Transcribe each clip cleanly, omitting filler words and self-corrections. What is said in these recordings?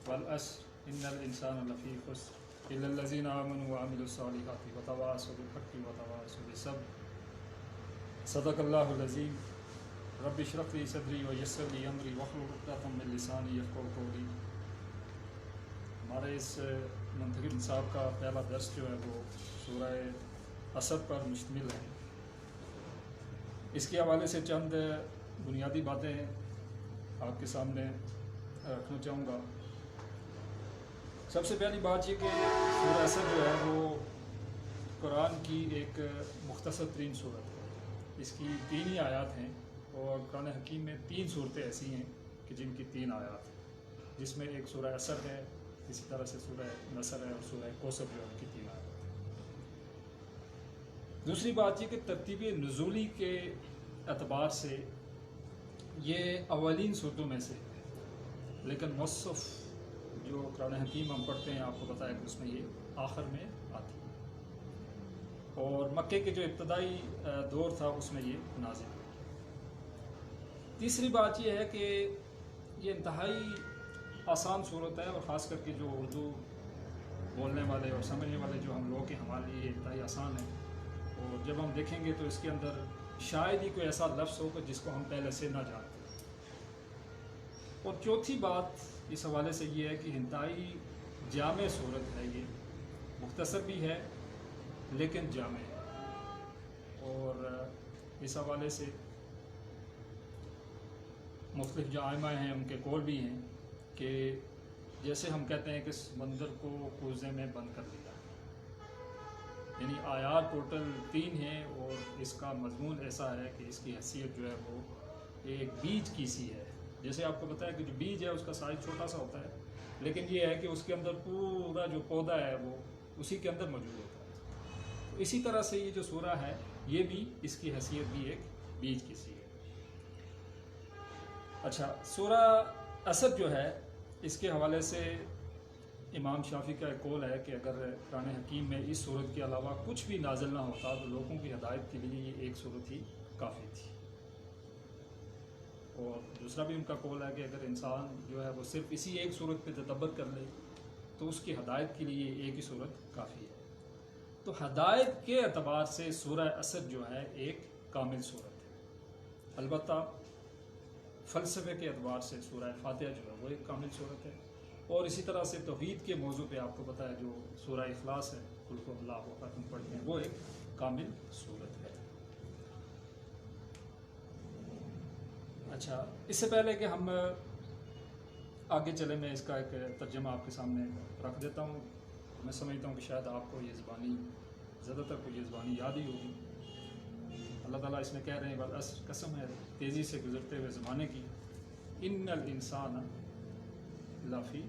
والعصر ان الانسان لفی خسر الا الذین آمنوا وعملوا الصالحات وتواصوا بالحق وتواصوا بالصبر صدق اللہ العظیم رب اشرح لی صدری ویسر لی امری واحلل عقدۃ من لسانی یفقہوا قولی۔ ہمارے اس منتخب نصاب کا پہلا درس جو ہے وہ سورہ عصر پر مشتمل ہے۔ اس کے حوالے سے چند بنیادی باتیں آپ کے سامنے رکھنا چاہوں گا۔ سب سے پہلی بات یہ کہ سورہ عصر جو ہے وہ قرآن کی ایک مختصر ترین صورت ہے۔ اس کی 3 ہی آیات ہیں اور قرآن حکیم میں 3 صورتیں ایسی ہیں کہ جن کی 3 آیات ہیں، جس میں ایک سورہ عصر ہے، اسی طرح سے سورہ نصر ہے اور سورہ کوثر جو ہے ان کی 3 آیات ہیں۔ دوسری بات یہ کہ ترتیب نزولی کے اعتبار سے یہ اولین صورتوں میں سے، لیکن مصحف جو قرآن حکیم ہم پڑھتے ہیں آپ کو پتہ ہے کہ اس میں یہ آخر میں آتی ہے، اور مکے کے جو ابتدائی دور تھا اس میں یہ نازل ہوئی۔ تیسری بات یہ ہے کہ یہ انتہائی آسان صورت ہے، اور خاص کر کے جو اردو بولنے والے اور سمجھنے والے جو ہم لوگ ہیں ہمارے لیے انتہائی آسان ہے، اور جب ہم دیکھیں گے تو اس کے اندر شاید ہی کوئی ایسا لفظ ہوگا جس کو ہم پہلے سے نہ جانتے۔ اور چوتھی بات اس حوالے سے یہ ہے کہ انتہائی جامع صورت ہے، یہ مختصر بھی ہے لیکن جامع ہے، اور اس حوالے سے مختلف جو ائمہ ہیں ان کے قول بھی ہیں کہ جیسے ہم کہتے ہیں کہ سمندر کو کوزے میں بند کر دیا، یعنی آیات ٹوٹل 3 ہیں، اور اس کا مضمون ایسا ہے کہ اس کی حیثیت جو ہے وہ ایک بیج کی سی ہے۔ جیسے آپ کو پتہ ہے کہ جو بیج ہے اس کا سائز چھوٹا سا ہوتا ہے، لیکن یہ ہے کہ اس کے اندر پورا جو پودا ہے وہ اسی کے اندر موجود ہوتا ہے۔ تو اسی طرح سے یہ جو سورہ ہے یہ بھی اس کی حیثیت بھی ایک بیج کی سی ہے۔ اچھا، سورہ عصر جو ہے اس کے حوالے سے امام شافعی کا ایک قول ہے کہ اگر قرآن حکیم میں اس صورت کے علاوہ کچھ بھی نازل نہ ہوتا تو لوگوں کی ہدایت کے لیے یہ ایک صورت ہی کافی تھی۔ اور دوسرا بھی ان کا قول ہے کہ اگر انسان جو ہے وہ صرف اسی ایک صورت پہ تدبر کر لے تو اس کی ہدایت کے لیے ایک ہی صورت کافی ہے۔ تو ہدایت کے اعتبار سے سورہ عصر جو ہے ایک کامل صورت ہے۔ البتہ فلسفے کے اعتبار سے سورہ فاتحہ جو ہے وہ ایک کامل صورت ہے، اور اسی طرح سے توحید کے موضوع پہ آپ کو پتہ ہے جو سورہ اخلاص ہے، قل هو اللہ احد ہم پڑھتے ہیں، وہ ایک کامل صورت ہے۔ اچھا، اس سے پہلے کہ ہم آگے چلیں میں اس کا ایک ترجمہ آپ کے سامنے رکھ دیتا ہوں۔ میں سمجھتا ہوں کہ شاید آپ کو یہ زبانی زیادہ تر کو یہ زبانی یاد ہی ہوگی۔ اللہ تعالیٰ اس میں کہہ رہے ہیں والعصر، قسم ہے تیزی سے گزرتے ہوئے زمانے کی، ان الانسان لفی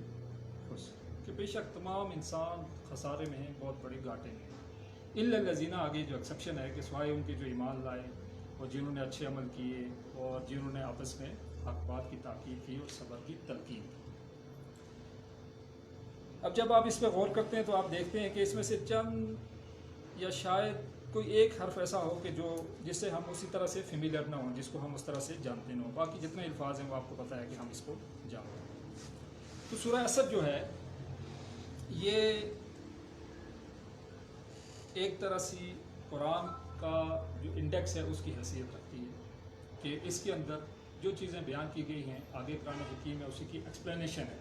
خسر، کہ بے شک تمام انسان خسارے میں ہیں، بہت بڑے گھاٹے میں ہیں۔ الا الذین، آگے جو ایکسیپشن ہے کہ سوائے ان کے جو ایمان لائے اور جنہوں نے اچھے عمل کیے اور جنہوں نے آپس میں حق بات کی تاکید کی اور صبر کی تلقین کی۔ اب جب آپ اس پہ غور کرتے ہیں تو آپ دیکھتے ہیں کہ اس میں سے چند یا شاید کوئی ایک حرف ایسا ہو کہ جس سے ہم اسی طرح سے فیملیئر نہ ہوں، جس کو ہم اس طرح سے جانتے نہ ہوں، باقی جتنے الفاظ ہیں وہ آپ کو پتہ ہے کہ ہم اس کو جانتے ہیں۔ تو سورہ عصر جو ہے یہ ایک طرح سے قرآن کا جو انڈیکس ہے اس کی حیثیت رکھتی ہے کہ اس کے اندر جو چیزیں بیان کی گئی ہیں آگے قرآن حکیم ہے اسی کی ایکسپلینیشن ہے۔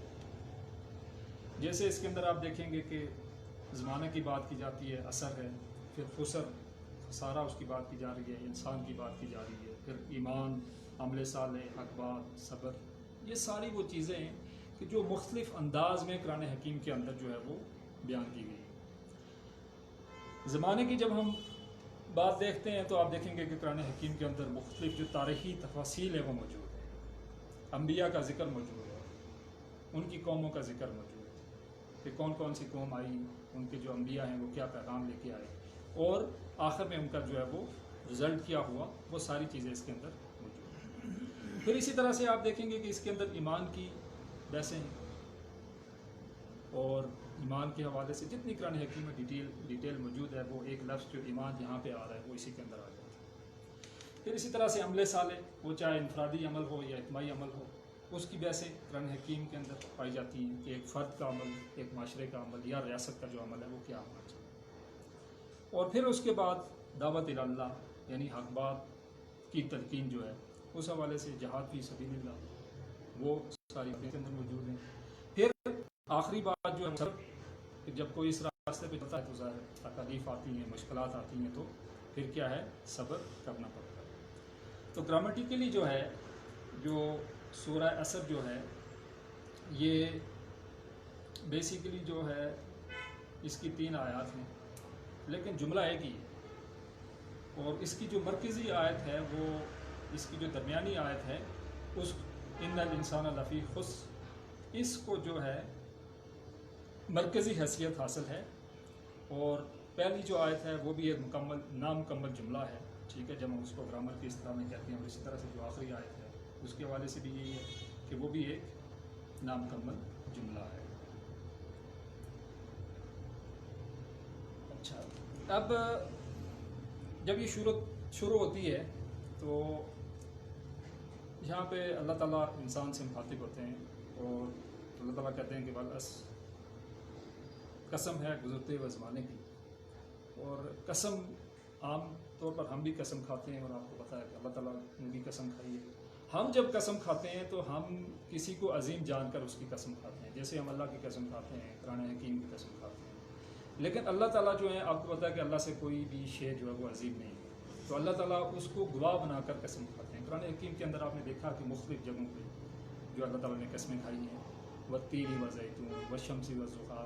جیسے اس کے اندر آپ دیکھیں گے کہ زمانہ کی بات کی جاتی ہے، عصر ہے، پھر خسر خسارہ اس کی بات کی جا رہی ہے، انسان کی بات کی جا رہی ہے، پھر ایمان، عمل صالح، حق بات، صبر، یہ ساری وہ چیزیں ہیں کہ جو مختلف انداز میں قرآن حکیم کے اندر جو ہے وہ بیان کی گئی ہے۔ زمانے کی جب ہم بات دیکھتے ہیں تو آپ دیکھیں گے کہ قرآن حکیم کے اندر مختلف جو تاریخی تفاصیل ہیں وہ موجود ہیں، انبیاء کا ذکر موجود ہے، ان کی قوموں کا ذکر موجود ہے کہ کون کون سی قوم آئی، ان کے جو انبیاء ہیں وہ کیا پیغام لے کے آئے، اور آخر میں ان کا جو ہے وہ رزلٹ کیا ہوا، وہ ساری چیزیں اس کے اندر موجود ہیں۔ پھر اسی طرح سے آپ دیکھیں گے کہ اس کے اندر ایمان کی بحثیں ہیں، اور ایمان کے حوالے سے جتنی قرآن حکیم میں ڈیٹیل موجود ہے وہ ایک لفظ جو ایمان یہاں پہ آ رہا ہے وہ اسی کے اندر آ جاتا ہے۔ پھر اسی طرح سے عمل صالح، وہ چاہے انفرادی عمل ہو یا اجتماعی عمل ہو، اس کی بحثیں قرآن حکیم کے اندر پائی جاتی ہیں کہ ایک فرد کا عمل، ایک معاشرے کا عمل یا ریاست کا جو عمل ہے وہ کیا ہونا چاہیے۔ اور پھر اس کے بعد دعوت اللہ یعنی حق بات کی تلقین جو ہے، اس حوالے سے جہاد فی سبیل اللہ وہ ساری باتیں کے اندر موجود ہیں۔ پھر آخری بات جو ہے کہ جب کوئی اس راستے پہ چلتا ہے تو ظاہر تکالیف آتی ہیں، مشکلات آتی ہیں، تو پھر کیا ہے، صبر کرنا پڑتا ہے۔ تو گرامیٹیکلی جو ہے، جو سورہ عصر جو ہے، یہ بیسیکلی جو ہے اس کی 3 آیات ہیں، لیکن جملہ ایک ہی ہے، اور اس کی جو مرکزی آیت ہے وہ اس کی جو درمیانی آیت ہے، اس ان الانسان لفی خسر، اس کو جو ہے مرکزی حیثیت حاصل ہے۔ اور پہلی جو آیت ہے وہ بھی ایک مکمل نامکمل جملہ ہے، ٹھیک ہے، جب ہم اس کو گرامر کی اصطلاح میں کہتے ہیں، اور اسی طرح سے جو آخری آیت ہے اس کے حوالے سے بھی یہی ہے کہ وہ بھی ایک نامکمل جملہ ہے۔ اچھا، اب جب یہ شروع ہوتی ہے تو یہاں پہ اللہ تعالیٰ انسان سے مخاطب ہوتے ہیں، اور اللہ تعالیٰ کہتے ہیں کہ والعصر، قسم ہے گزرتے ہوئے زمانے کی۔ اور قسم عام طور پر ہم بھی قسم کھاتے ہیں، اور آپ کو پتہ ہے کہ اللہ تعالیٰ نے بھی قسم کھائی ہے۔ ہم جب قسم کھاتے ہیں تو ہم کسی کو عظیم جان کر اس کی قسم کھاتے ہیں، جیسے ہم اللہ کی قسم کھاتے ہیں، قرآن حکیم کی قسم کھاتے ہیں۔ لیکن اللہ تعالیٰ جو ہے، آپ کو پتہ ہے کہ اللہ سے کوئی بھی شے جو ہے وہ عظیم نہیں ہے، تو اللہ تعالیٰ اس کو گواہ بنا کر قسم کھاتے ہیں۔ قرآن حکیم کے اندر آپ نے دیکھا کہ مختلف جگہوں پہ جو اللہ تعالیٰ نے قسمیں کھائی ہیں، والتین والزیتون والشمس والضحیٰ،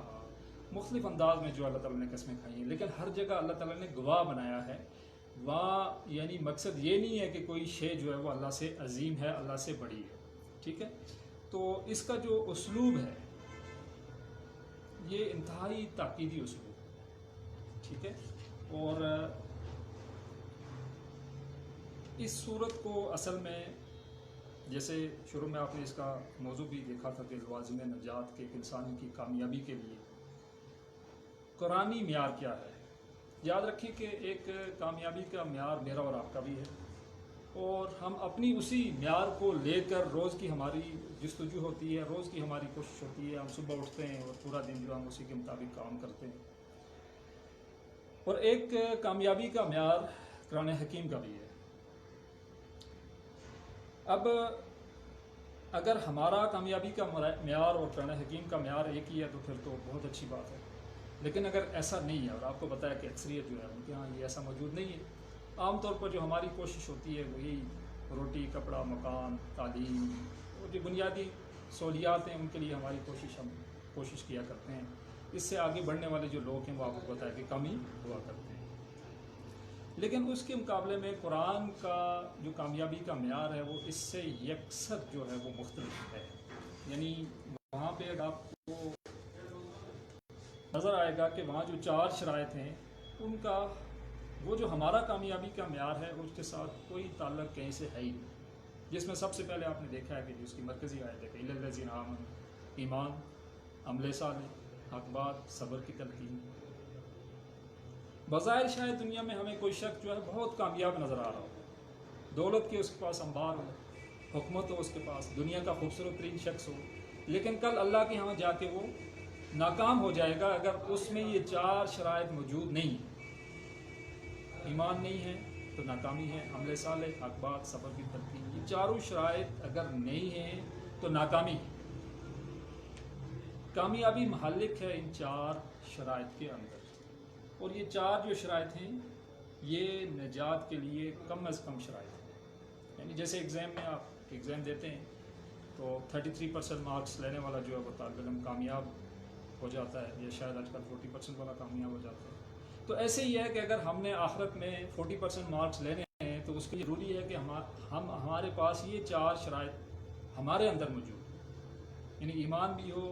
مختلف انداز میں جو اللہ تعالیٰ نے قسمیں کھائی ہیں، لیکن ہر جگہ اللہ تعالیٰ نے گواہ بنایا ہے۔ وہاں یعنی مقصد یہ نہیں ہے کہ کوئی شے جو ہے وہ اللہ سے عظیم ہے، اللہ سے بڑی ہے، ٹھیک ہے۔ تو اس کا جو اسلوب ہے یہ انتہائی تاکیدی اسلوب ہے، ٹھیک ہے۔ اور اس صورت کو اصل میں، جیسے شروع میں آپ نے اس کا موضوع بھی دیکھا تھا کہ لوازم نجات کے، ایک انسان کی کامیابی کے لیے قرآنی معیار کیا ہے۔ یاد رکھیں کہ ایک کامیابی کا معیار میرا اور آپ کا بھی ہے، اور ہم اپنی اسی معیار کو لے کر روز کی ہماری جستجو ہوتی ہے، روز کی ہماری کوشش ہوتی ہے، ہم صبح اٹھتے ہیں اور پورا دن جو ہم اسی کے مطابق کام کرتے ہیں۔ اور ایک کامیابی کا معیار قرآن حکیم کا بھی ہے۔ اب اگر ہمارا کامیابی کا معیار اور قرآن حکیم کا معیار ایک ہی ہے تو پھر تو بہت اچھی بات ہے، لیکن اگر ایسا نہیں ہے، اور آپ کو پتہ ہے کہ اکثریت جو ہے ان کے ہاں یہ ایسا موجود نہیں ہے، عام طور پر جو ہماری کوشش ہوتی ہے وہی روٹی، کپڑا، مکان، تعلیم، اور جو بنیادی سہولیات ہیں ان کے لیے ہم کوشش کیا کرتے ہیں۔ اس سے آگے بڑھنے والے جو لوگ ہیں وہ آپ کو پتہ ہے کہ کم ہی ہوا کرتے ہیں۔ لیکن اس کے مقابلے میں قرآن کا جو کامیابی کا معیار ہے وہ اس سے یکسر جو ہے وہ مختلف ہے۔ یعنی وہاں پہ اگر آپ کو نظر آئے گا کہ وہاں جو 4 شرائط ہیں ان کا وہ جو ہمارا کامیابی کا معیار ہے اس کے ساتھ کوئی تعلق کہیں سے ہے ہی نہیں، جس میں سب سے پہلے آپ نے دیکھا ہے کہ جو اس کی مرکزی آیت ہے کہ اِلَّا الَّذِينَ آمَنُوا، ایمان، عمل صالح، حق بات، صبر کی تلقین۔ بظاہر شاید دنیا میں ہمیں کوئی شخص جو ہے بہت کامیاب نظر آ رہا ہو، دولت کے اس کے پاس انبار ہو، حکومت ہو اس کے پاس، دنیا کا خوبصورت ترین شخص ہو، لیکن کل اللہ کے ہاں جا کے وہ ناکام ہو جائے گا اگر اس میں یہ 4 شرائط موجود نہیں ہیں۔ ایمان نہیں ہے تو ناکامی ہے، عمل صالح، حق بات، صبر کی تلقین، یہ چاروں شرائط اگر نہیں ہیں تو ناکامی ہے۔ کامیابی محلک ہے ان 4 شرائط کے اندر، اور یہ 4 جو شرائط ہیں یہ نجات کے لیے کم از کم شرائط ہیں۔ یعنی جیسے ایگزام میں آپ ایگزام دیتے ہیں تو 33% مارکس لینے والا جو ہے وہ طالب علم کامیاب ہو جاتا ہے، یا شاید آج کل 40% والا کامیاب ہو جاتا ہے۔ تو ایسے ہی ہے کہ اگر ہم نے آخرت میں 40% مارکس لینے ہیں تو اس کے لیے ضروری ہے کہ ہمارے پاس یہ 4 شرائط ہمارے اندر موجود ہیں، یعنی ایمان بھی ہو،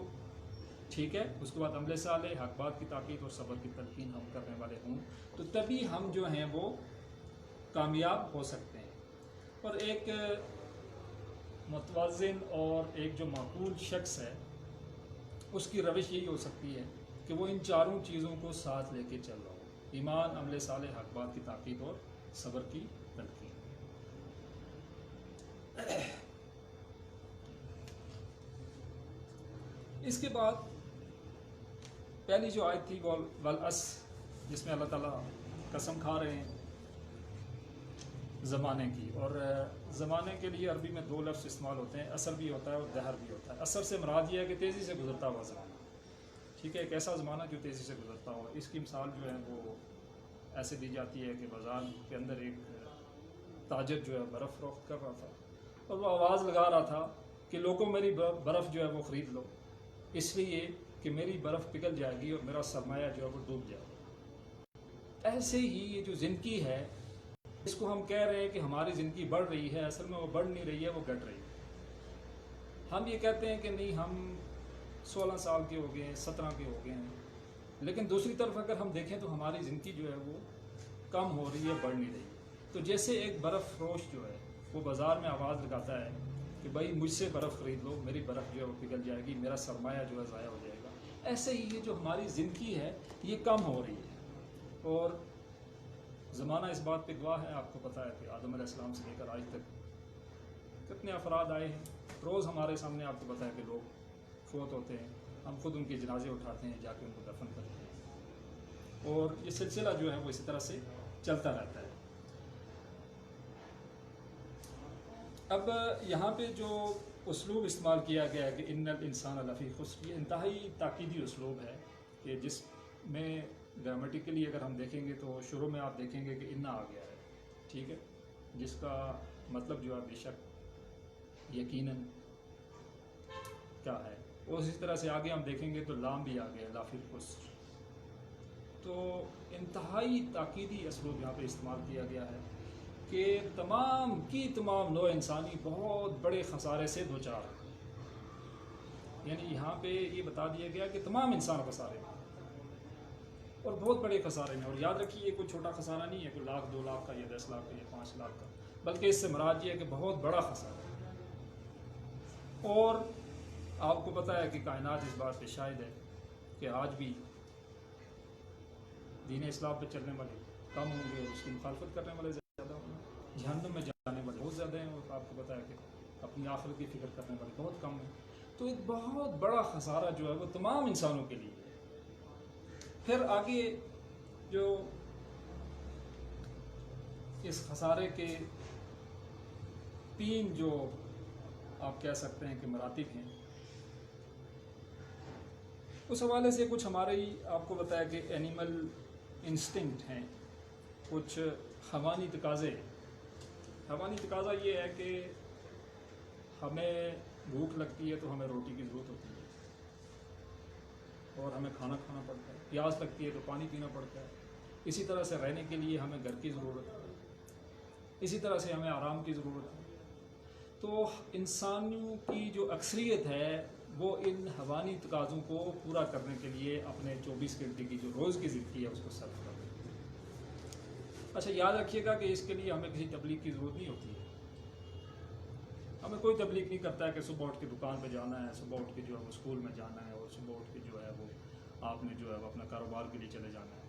ٹھیک ہے، اس کے بعد عمل صالح، حق بات کی تاکید اور صبر کی تلقین ہم کرنے والے ہوں، تو تبھی ہم جو ہیں وہ کامیاب ہو سکتے ہیں۔ اور ایک متوازن اور ایک جو معقول شخص ہے اس کی روش یہی ہو سکتی ہے کہ وہ ان 4 چیزوں کو ساتھ لے کے چل رہا ہو، ایمان، عمل صالح، حق بات کی تاکید اور صبر کی تلقین۔ اس کے بعد پہلی جو آیت تھی والعصر، جس میں اللہ تعالیٰ قسم کھا رہے ہیں زمانے کی، اور زمانے کے لیے عربی میں 2 لفظ استعمال ہوتے ہیں، عصر بھی ہوتا ہے اور دہر بھی ہوتا ہے۔ عصر سے مراد یہ ہے کہ تیزی سے گزرتا ہوا زمانہ، ٹھیک ہے، ایک ایسا زمانہ جو تیزی سے گزرتا ہو۔ اس کی مثال جو ہے وہ ایسے دی جاتی ہے کہ بازار کے اندر ایک تاجر جو ہے برف فروخت کر رہا تھا، اور وہ آواز لگا رہا تھا کہ لوگوں میری برف جو ہے وہ خرید لو، اس لیے کہ میری برف پگھل جائے گی اور میرا سرمایہ جو ہے وہ ڈوب جائے گا۔ ایسے ہی یہ جو زندگی ہے، اس کو ہم کہہ رہے ہیں کہ ہماری زندگی بڑھ رہی ہے، اصل میں وہ بڑھ نہیں رہی ہے، وہ گھٹ رہی ہے۔ ہم یہ کہتے ہیں کہ نہیں، ہم 16 سال کے ہو گئے ہیں، 17 کے ہو گئے ہیں، لیکن دوسری طرف اگر ہم دیکھیں تو ہماری زندگی جو ہے وہ کم ہو رہی ہے، بڑھ نہیں رہی ہے۔ تو جیسے ایک برف فروش جو ہے وہ بازار میں آواز لگاتا ہے کہ بھائی مجھ سے برف خرید لو، میری برف جو ہے وہ پگھل جائے گی، میرا سرمایہ جو ہے ضائع ہو جائے گا، ایسے ہی یہ جو ہماری زندگی ہے یہ کم ہو رہی ہے۔ اور زمانہ اس بات پہ گواہ ہے، آپ کو پتہ ہے کہ آدم علیہ السلام سے لے کر آج تک کتنے افراد آئے ہیں، روز ہمارے سامنے آپ کو پتہ ہے کہ لوگ فوت ہوتے ہیں، ہم خود ان کے جنازے اٹھاتے ہیں، جا کے ان کو دفن کرتے ہیں، اور یہ سلسلہ جو ہے وہ اسی طرح سے چلتا رہتا ہے۔ اب یہاں پہ جو اسلوب استعمال کیا گیا ہے کہ ان الانسان لفی خسر، یہ انتہائی تاکیدی اسلوب ہے کہ جس میں گرامیٹیکلی اگر ہم دیکھیں گے تو شروع میں آپ دیکھیں گے کہ انا آ گیا ہے، ٹھیک ہے، جس کا مطلب جو ہے بے شک، یقیناً کیا ہے، اور اسی طرح سے آگے ہم دیکھیں گے تو لام بھی آ گیا ہے، لافی خسر۔ تو انتہائی تاکیدی اسلوب یہاں پہ استعمال کیا گیا ہے کہ تمام کی تمام نوع انسانی بہت بڑے خسارے سے دوچار ہے، یعنی یہاں پہ یہ بتا دیا گیا کہ تمام انسان خسارے ہیں اور بہت بڑے خسارے ہیں۔ اور یاد رکھیے یہ کوئی چھوٹا خسارہ نہیں ہے، کوئی 1 لاکھ 2 لاکھ کا یا 10 لاکھ کا یا 5 لاکھ کا، بلکہ اس سے مراد یہ ہے کہ بہت بڑا خسارہ ہے۔ اور آپ کو پتہ ہے کہ کائنات اس بات پہ شاہد ہے کہ آج بھی دین اسلام پہ چلنے والے کم ہوں گے اور اس کی مخالفت کرنے والے زیادہ ہوں گے، جہنم میں جانے والے بہت زیادہ ہیں، اور آپ کو پتہ ہے کہ اپنی آخرت کی فکر کرنے والے بہت کم ہیں۔ تو ایک بہت بڑا خسارہ جو ہے وہ تمام انسانوں کے لیے ہے۔ پھر آگے جو اس خسارے کے 3 جو آپ کہہ سکتے ہیں کہ مراتب ہیں، اس حوالے سے کچھ ہمارے آپ کو بتایا کہ اینیمل انسٹنکٹ ہیں، کچھ حیوانی تقاضے۔ حیوانی تقاضا یہ ہے کہ ہمیں بھوک لگتی ہے تو ہمیں روٹی کی ضرورت ہوتی ہے اور ہمیں کھانا کھانا پڑتا ہے، پیاس لگتی ہے تو پانی پینا پڑتا ہے، اسی طرح سے رہنے کے لیے ہمیں گھر کی ضرورت ہے، اسی طرح سے ہمیں آرام کی ضرورت ہے۔ تو انسانوں کی جو اکثریت ہے وہ ان حیوانی تقاضوں کو پورا کرنے کے لیے اپنے 24 گھنٹے کی جو روز کی زندگی ہے اس کو صرف کرتے ہیں۔ اچھا یاد رکھیے گا کہ اس کے لیے ہمیں کسی تبلیغ کی ضرورت نہیں ہوتی ہے، ہمیں کوئی تبلیغ نہیں کرتا ہے کہ صبح اٹھ کے دکان پہ جانا ہے، صبح اٹھ کے جو ہے وہ اسکول میں جانا ہے، اور صبح اٹھ کے جو ہے وہ آپ نے جو ہے وہ اپنا کاروبار کے لیے چلے جانا ہے،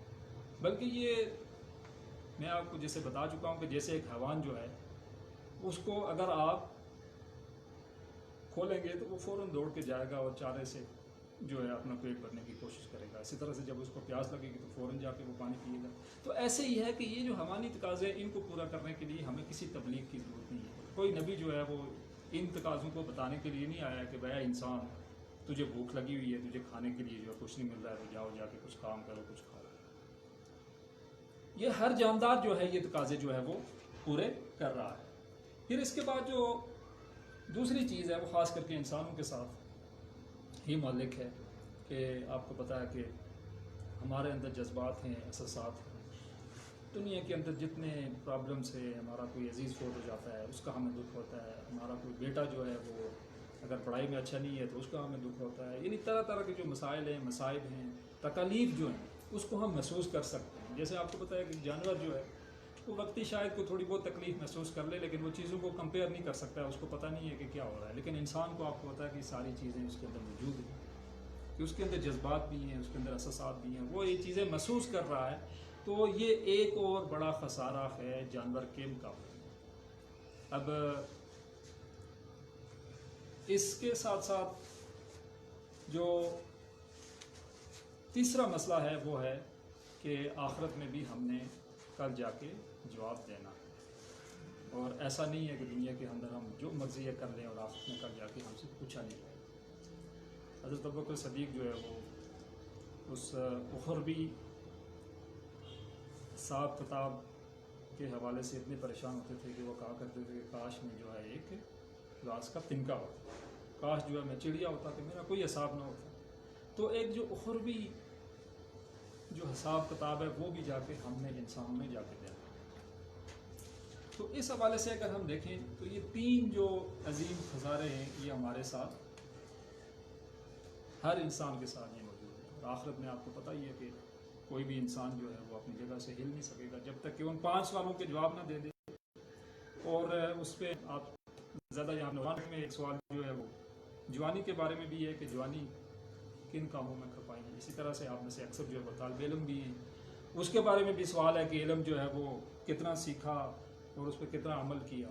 بلکہ یہ میں آپ کو جیسے بتا چکا ہوں کہ جیسے ایک حیوان جو ہے اس کو اگر آپ کھولیں گے تو وہ فوراً دوڑ کے جائے گا اور چارے سے جو ہے اپنا پیٹ بھرنے کی کوشش کرے گا، اسی طرح سے جب اس کو پیاس لگے گی تو فوراً جا کے وہ پانی پیے گا۔ تو ایسے ہی ہے کہ یہ جو حیوانی تقاضے ان کو پورا کرنے کے لیے ہمیں کسی تبلیغ کی ضرورت نہیں ہے، کوئی نبی جو ہے وہ ان تقاضوں کو بتانے کے لیے نہیں آیا کہ بھیا انسان تجھے بھوک لگی ہوئی ہے، تجھے کھانے کے لیے جو ہے کچھ نہیں مل رہا ہے تو جاؤ جا کے کچھ کام کرو، کچھ کھاؤ۔ یہ ہر جاندار جو ہے یہ تقاضے جو ہے وہ پورے کر رہا ہے۔ پھر اس کے بعد جو دوسری چیز ہے وہ خاص کر کے انسانوں کے ساتھ ہی معلق ہے کہ آپ کو پتہ ہے کہ ہمارے اندر جذبات ہیں، احساسات ہیں، دنیا کے اندر جتنے پرابلمس ہیں، ہمارا کوئی عزیز فوت ہو جاتا ہے اس کا ہمیں دکھ ہوتا ہے، ہمارا کوئی بیٹا جو ہے وہ اگر پڑھائی میں اچھا نہیں ہے تو اس کا ہمیں دکھ ہوتا ہے، یعنی طرح طرح کے جو مسائل ہیں، مصائب ہیں، تکالیف جو ہیں اس کو ہم محسوس کر سکتے ہیں۔ جیسے آپ کو پتہ ہے کہ جانور جو ہے وہ وقتی شاید کوئی تھوڑی بہت تکلیف محسوس کر لے لیکن وہ چیزوں کو کمپیئر نہیں کر سکتا ہے، اس کو پتہ نہیں ہے کہ کیا ہو رہا ہے، لیکن انسان کو آپ کو پتہ ہے کہ ساری چیزیں اس کے اندر موجود ہیں، کہ اس کے اندر جذبات بھی ہیں، اس کے اندر احساسات بھی ہیں، وہ یہ چیزیں محسوس کر رہا ہے۔ تو یہ ایک اور بڑا خسارہ ہے جانور کے مقابلے میں۔ اب اس کے ساتھ ساتھ جو تیسرا مسئلہ ہے وہ ہے کہ آخرت میں بھی ہم نے کل جا کے جواب دینا، اور ایسا نہیں ہے کہ دنیا کے اندر ہم جو مرضی ہے کر لیں اور آخرت میں کل جا کے ہم سے پوچھا نہیں جائے گا۔ حضرت ابوبکر صدیق جو ہے وہ اس اخروی حساب کتاب کے حوالے سے اتنے پریشان ہوتے تھے کہ وہ کہا کرتے تھے کہ کاش میں جو ہے ایک گھاس کا تنکا ہوتا، کاش جو ہے میں چڑیا ہوتا کہ میرا کوئی حساب نہ ہوتا۔ تو ایک جو اخروی جو حساب کتاب ہے وہ بھی جا کے ہم نے انسانوں میں جا کے دینا۔ تو اس حوالے سے اگر ہم دیکھیں تو یہ تین جو عظیم خزارے ہیں یہ ہمارے ساتھ، ہر انسان کے ساتھ یہ موجود ہے، اور آخرت میں آپ کو پتہ ہی ہے کہ کوئی بھی انسان جو ہے وہ اپنی جگہ سے ہل نہیں سکے گا جب تک کہ ان 5 سوالوں کے جواب نہ دے دے۔ اور اس پہ آپ زیادہ یہاں نوجوان میں ایک سوال جو ہے وہ جوانی کے بارے میں بھی ہے کہ جوانی کن کاموں میں کھپائیں گے۔ اسی طرح سے آپ میں سے اکثر جو ہے طالب علم بھی ہیں، اس کے بارے میں بھی سوال ہے کہ علم جو ہے وہ کتنا سیکھا اور اس پہ کتنا عمل کیا،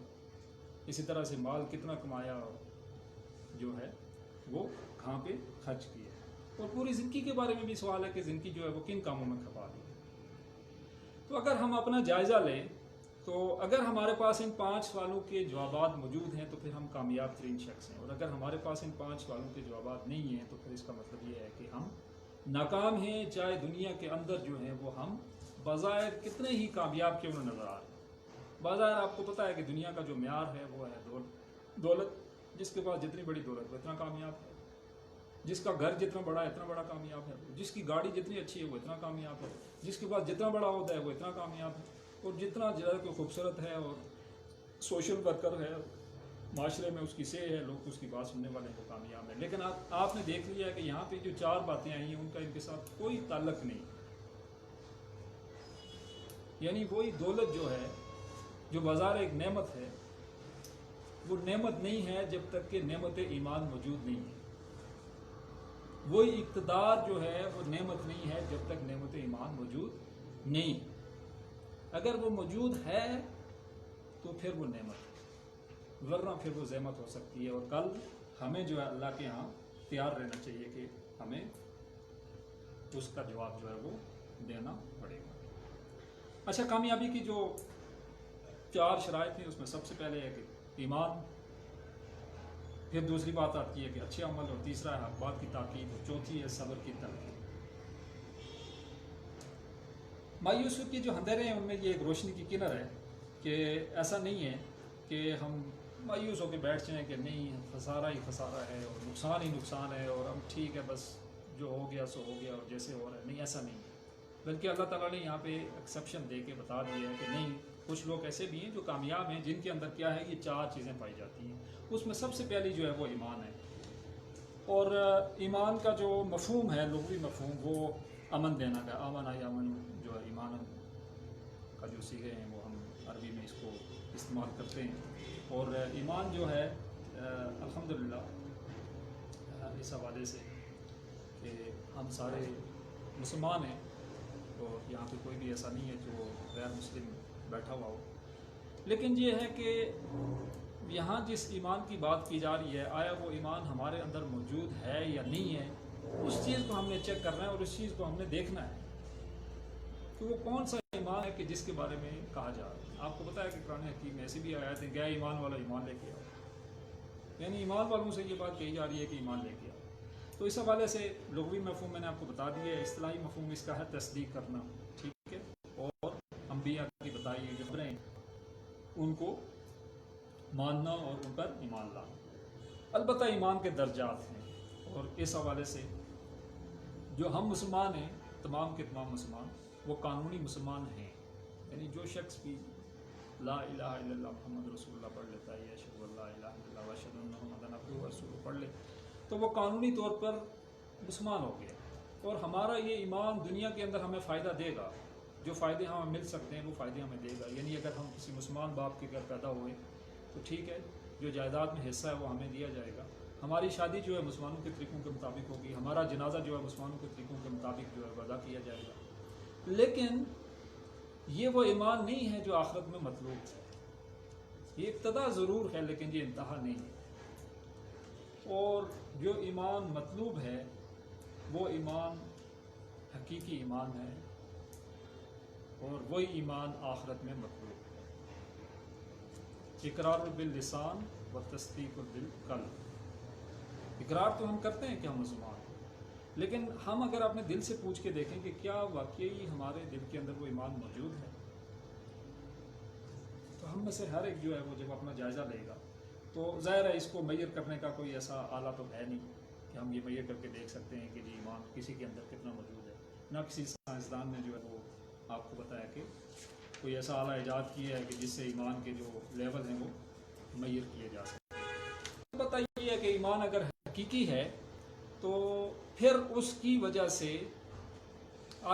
اسی طرح سے مال کتنا کمایا اور جو ہے وہ کہاں پہ خرچ کیا، اور پوری زندگی کے بارے میں بھی سوال ہے کہ زندگی جو ہے وہ کن کاموں میں کھپا دی۔ تو اگر ہم اپنا جائزہ لیں تو اگر ہمارے پاس ان 5 سوالوں کے جوابات موجود ہیں تو پھر ہم کامیاب ترین شخص ہیں، اور اگر ہمارے پاس ان 5 سوالوں کے جوابات نہیں ہیں تو پھر اس کا مطلب یہ ہے کہ ہم ناکام ہیں، چاہے دنیا کے اندر جو ہیں وہ ہم بظاہر کتنے ہی کامیاب کیوں نہ نظر آ رہے ہیں۔ بظاہر آپ کو پتہ ہے کہ دنیا کا جو معیار ہے وہ ہے دولت، جس کے پاس جتنی بڑی دولت وہ اتنا کامیاب ہے، جس کا گھر جتنا بڑا ہے اتنا بڑا کامیاب ہے، جس کی گاڑی جتنی اچھی ہے وہ اتنا کامیاب ہے، جس کے پاس جتنا بڑا عہدہ ہے وہ اتنا کامیاب ہے، اور جتنا زیادہ کوئی خوبصورت ہے اور سوشل ورکر ہے، معاشرے میں اس کی سے ہے، لوگ اس کی بات سننے والے وہ کامیاب ہیں۔ لیکن آپ نے دیکھ لیا کہ یہاں پہ جو 4 باتیں آئی ہیں ان کا ان کے ساتھ کوئی تعلق نہیں، یعنی وہی دولت جو ہے جو بازار ایک نعمت ہے وہ نعمت نہیں ہے جب تک کہ نعمت ایمان موجود نہیں ہے، وہی اقتدار جو ہے وہ نعمت نہیں ہے جب تک نعمت ایمان موجود نہیں، اگر وہ موجود ہے تو پھر وہ نعمت ہے، ورنہ پھر وہ زحمت ہو سکتی ہے، اور کل ہمیں جو ہے اللہ کے ہاں تیار رہنا چاہیے کہ ہمیں اس کا جواب جو ہے وہ دینا پڑے گا۔ اچھا، کامیابی کی جو 4 شرائط ہیں اس میں سب سے پہلے ہے کہ ایمان، پھر دوسری بات آتی ہے کہ اچھے عمل، اور تیسرا ہے حق بات کی تاکید، اور چوتھی ہے صبر کی تلقین۔ مایوسی کے جو اندھیرے ہیں ان میں یہ ایک روشنی کی کنار ہے کہ ایسا نہیں ہے کہ ہم مایوس ہو کے بیٹھ جائیں کہ نہیں خسارہ ہی خسارہ ہے اور نقصان ہی نقصان ہے اور ہم ٹھیک ہے بس جو ہو گیا سو ہو گیا اور جیسے ہو رہا ہے، نہیں ایسا نہیں ہے، بلکہ اللہ تعالیٰ نے یہاں پہ ایکسیپشن دے کے بتا دیا ہے کہ نہیں، کچھ لوگ ایسے بھی ہیں جو کامیاب ہیں جن کے اندر کیا ہے، یہ 4 چیزیں پائی جاتی ہیں، اس میں سب سے پہلی جو ہے وہ ایمان ہے، اور ایمان کا جو مفہوم ہے، لغوی مفہوم، وہ امن دینا کا، امن جو ہے ایمان کا جو صیغے ہیں وہ ہم عربی میں اس کو استعمال کرتے ہیں، اور ایمان جو ہے الحمدللہ اس حوالے سے کہ ہم سارے مسلمان ہیں، اور یہاں پہ کوئی بھی ایسا نہیں ہے جو غیر مسلم بیٹھا ہوا ہو، لیکن یہ ہے کہ یہاں جس ایمان کی بات کی جا رہی ہے آیا وہ ایمان ہمارے اندر موجود ہے یا نہیں ہے، اس چیز کو ہم نے چیک کرنا ہے، اور اس چیز کو ہم نے دیکھنا ہے کہ وہ کون سا ایمان ہے کہ جس کے بارے میں کہا جا رہا ہے۔ آپ کو پتہ ہے کہ قرآن حکیم میں ایسی بھی آیات ہیں، گیا ایمان والا ایمان لے کے آؤ، یعنی ایمان والوں سے یہ بات کہی جا رہی ہے کہ ایمان لے کے آؤ۔ تو اس حوالے سے لغوی مفہوم میں نے آپ کو بتا دیا ہے، اصطلاحی مفہوم اس کا ہے تصدیق کرنا، ٹھیک ہے، اور انبیاء کی بتائی ہوئی جو خبریں ہیں ان کو ماننا اور ان پر ایمان لانا۔ البتہ ایمان کے درجات ہیں، اور اس حوالے سے جو ہم مسلمان ہیں، تمام کے تمام مسلمان وہ قانونی مسلمان ہیں، یعنی جو شخص بھی لا الہ الا اللہ محمد رسول اللہ پڑھ لیتا ہے، یا اشہد ان لا الہ الا اللہ و اشہد ان محمدًا عبدہ و رسولہ پڑھ لے تو وہ قانونی طور پر مسلمان ہو گیا، اور ہمارا یہ ایمان دنیا کے اندر ہمیں فائدہ دے گا، جو فائدے ہمیں مل سکتے ہیں وہ فائدے ہمیں دے گا، یعنی اگر ہم کسی مسلمان باپ کے گھر پیدا ہوئے تو ٹھیک ہے، جو جائیداد میں حصہ ہے وہ ہمیں دیا جائے گا، ہماری شادی جو ہے مسلمانوں کے طریقوں کے مطابق ہوگی، ہمارا جنازہ جو ہے مسلمانوں کے طریقوں کے مطابق جو ہے ادا کیا جائے گا، لیکن یہ وہ ایمان نہیں ہے جو آخرت میں مطلوب ہے، یہ ابتدا ضرور ہے لیکن یہ انتہا نہیں ہے، اور جو ایمان مطلوب ہے وہ ایمان حقیقی ایمان ہے، اور وہی ایمان آخرت میں مطلوب ہے۔ اقرار باللسان و تصدیق بالقلب، اقرار تو ہم کرتے ہیں کہ ہم مسلمان ہیں، لیکن ہم اگر اپنے دل سے پوچھ کے دیکھیں کہ کیا واقعی ہمارے دل کے اندر وہ ایمان موجود ہے، تو ہم میں سے ہر ایک جو ہے وہ جب اپنا جائزہ لے گا تو ظاہر ہے اس کو میئر کرنے کا کوئی ایسا آلہ تو ہے نہیں کہ ہم یہ میئر کر کے دیکھ سکتے ہیں کہ جی ایمان کسی کے اندر کتنا موجود ہے۔ نہ کسی سائنسدان نے جو ہے وہ آپ کو بتایا کہ کوئی ایسا آلہ ایجاد کیا ہے کہ جس سے ایمان کے جو لیول ہیں وہ میئر کیے جا سکتے۔ بتائیے کہ ایمان اگر حقیقی ہے تو پھر اس کی وجہ سے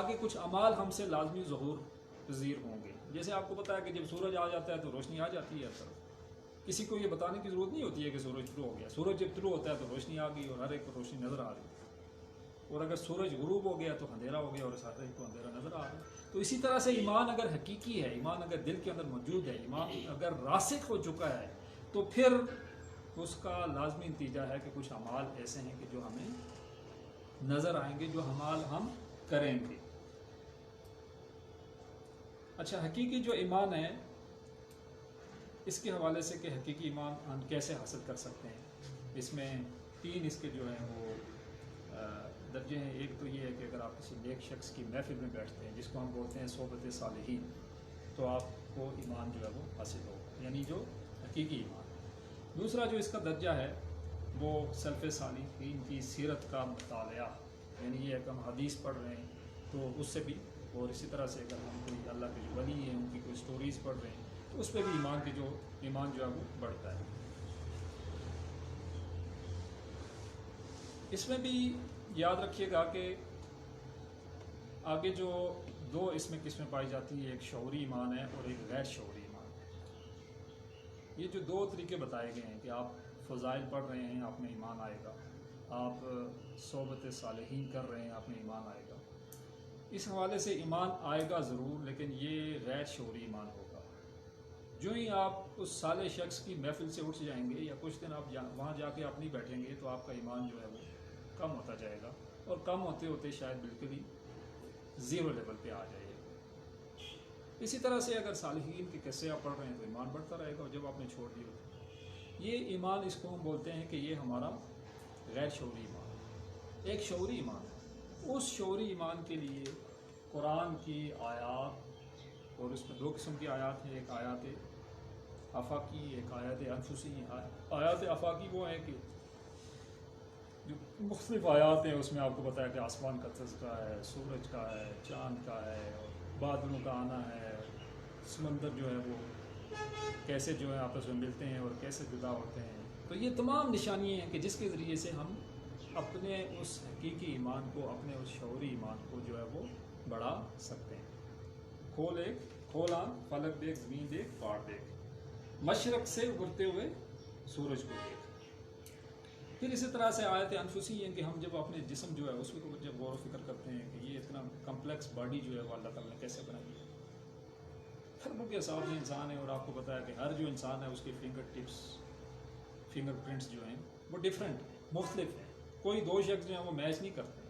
آگے کچھ اعمال ہم سے لازمی ظہور پذیر ہوں گے۔ جیسے آپ کو پتا ہے کہ جب سورج آ جاتا ہے تو روشنی آ جاتی ہے، سر کسی کو یہ بتانے کی ضرورت نہیں ہوتی ہے کہ سورج طلوع ہو گیا۔ سورج جب طلوع ہوتا ہے تو روشنی آ گئی اور ہر ایک کو روشنی نظر آ رہی ہے، اور اگر سورج غروب ہو گیا تو اندھیرا ہو گیا اور ہر ایک کو اندھیرا نظر آ رہا ہے۔ تو اسی طرح سے ایمان اگر حقیقی ہے، ایمان اگر دل کے اندر موجود ہے، ایمان اگر راسخ ہو چکا ہے، تو پھر اس کا لازمی نتیجہ ہے کہ کچھ اعمال ایسے ہیں کہ جو ہمیں نظر آئیں گے، جو اعمال ہم کریں گے۔ اچھا، حقیقی جو ایمان ہے اس کے حوالے سے کہ حقیقی ایمان ہم کیسے حاصل کر سکتے ہیں، اس میں 3 اس کے جو ہیں وہ درجے ہیں۔ ایک تو یہ ہے کہ اگر آپ کسی نیک شخص کی محفل میں بیٹھتے ہیں، جس کو ہم بولتے ہیں صحبت صالحین، تو آپ کو ایمان جو ہے وہ حاصل ہوگا، یعنی جو حقیقی ایمان ہے۔ دوسرا جو اس کا درجہ ہے وہ سلف صالحین کی سیرت کا مطالعہ، یعنی یہ ہے کہ ہم حدیث پڑھ رہے ہیں تو اس سے بھی، اور اسی طرح سے اگر ہم کوئی اللہ کے جو ولی ہیں ان کی کوئی سٹوریز پڑھ رہے ہیں تو اس پہ بھی ایمان جو ہے وہ بڑھتا ہے۔ اس میں بھی یاد رکھیے گا کہ آگے جو 2 اس میں قسمیں پائی جاتی ہیں، ایک شعوری ایمان ہے اور ایک غیر شعوری ایمان ہے۔ یہ جو 2 طریقے بتائے گئے ہیں کہ آپ فضائل پڑھ رہے ہیں آپ میں ایمان آئے گا، آپ صحبت صالحین کر رہے ہیں آپ میں ایمان آئے گا، اس حوالے سے ایمان آئے گا ضرور، لیکن یہ غیر شعوری ایمان ہوگا۔ جو ہی آپ اس صالح شخص کی محفل سے اٹھ جائیں گے یا کچھ دن آپ وہاں جا کے آپ نہیں بیٹھیں گے تو آپ کا ایمان جو ہے وہ کم ہوتا جائے گا، اور کم ہوتے ہوتے شاید بالکل ہی 0 لیول پہ آ جائے گا۔ اسی طرح سے اگر صالحین کے قصے آپ پڑھ رہے ہیں تو ایمان بڑھتا رہے گا، اور جب آپ نے چھوڑ دیا یہ ایمان، اس کو ہم بولتے ہیں کہ یہ ہمارا غیر شعوری ایمان ہے۔ ایک شعوری ایمان ہے، اس شعوری ایمان کے لیے قرآن کی آیات، اور اس میں 2 قسم کی آیات ہیں، ایک آیات آفاقی، ایک آیات انفسی۔ آیات آفاقی وہ ہیں کہ جو مختلف آیات ہیں، اس میں آپ کو پتہ ہے کہ آسمان کا تذکرہ ہے، سورج کا ہے، چاند کا ہے، اور بادلوں کا آنا ہے، سمندر جو ہے وہ کیسے جو ہے آپس میں ملتے ہیں اور کیسے جدا ہوتے ہیں۔ تو یہ تمام نشانیاں ہیں کہ جس کے ذریعے سے ہم اپنے اس حقیقی ایمان کو، اپنے اس شعوری ایمان کو جو ہے وہ بڑھا سکتے ہیں۔ کھول آن، فلک دیکھ، زمین دیکھ، پہاڑ دیکھ، مشرق سے ابھرتے ہوئے سورج کو دیکھ۔ پھر اسی طرح سے آیت انفسی ہے کہ ہم جب اپنے جسم جو ہے اس کو جب غور و فکر کرتے ہیں کہ یہ اتنا کمپلیکس باڈی جو ہے وہ اللہ تعالیٰ نے کیسے بنائی ہے۔ خربوں کے حساب سے انسان ہے، اور آپ کو پتہ ہے کہ ہر جو انسان ہے اس کے فنگر ٹپس، فنگر پرنٹس جو ہیں وہ ڈیفرنٹ ہیں، مختلف ہیں، کوئی 2 شخص جو ہیں وہ میچ نہیں کرتے۔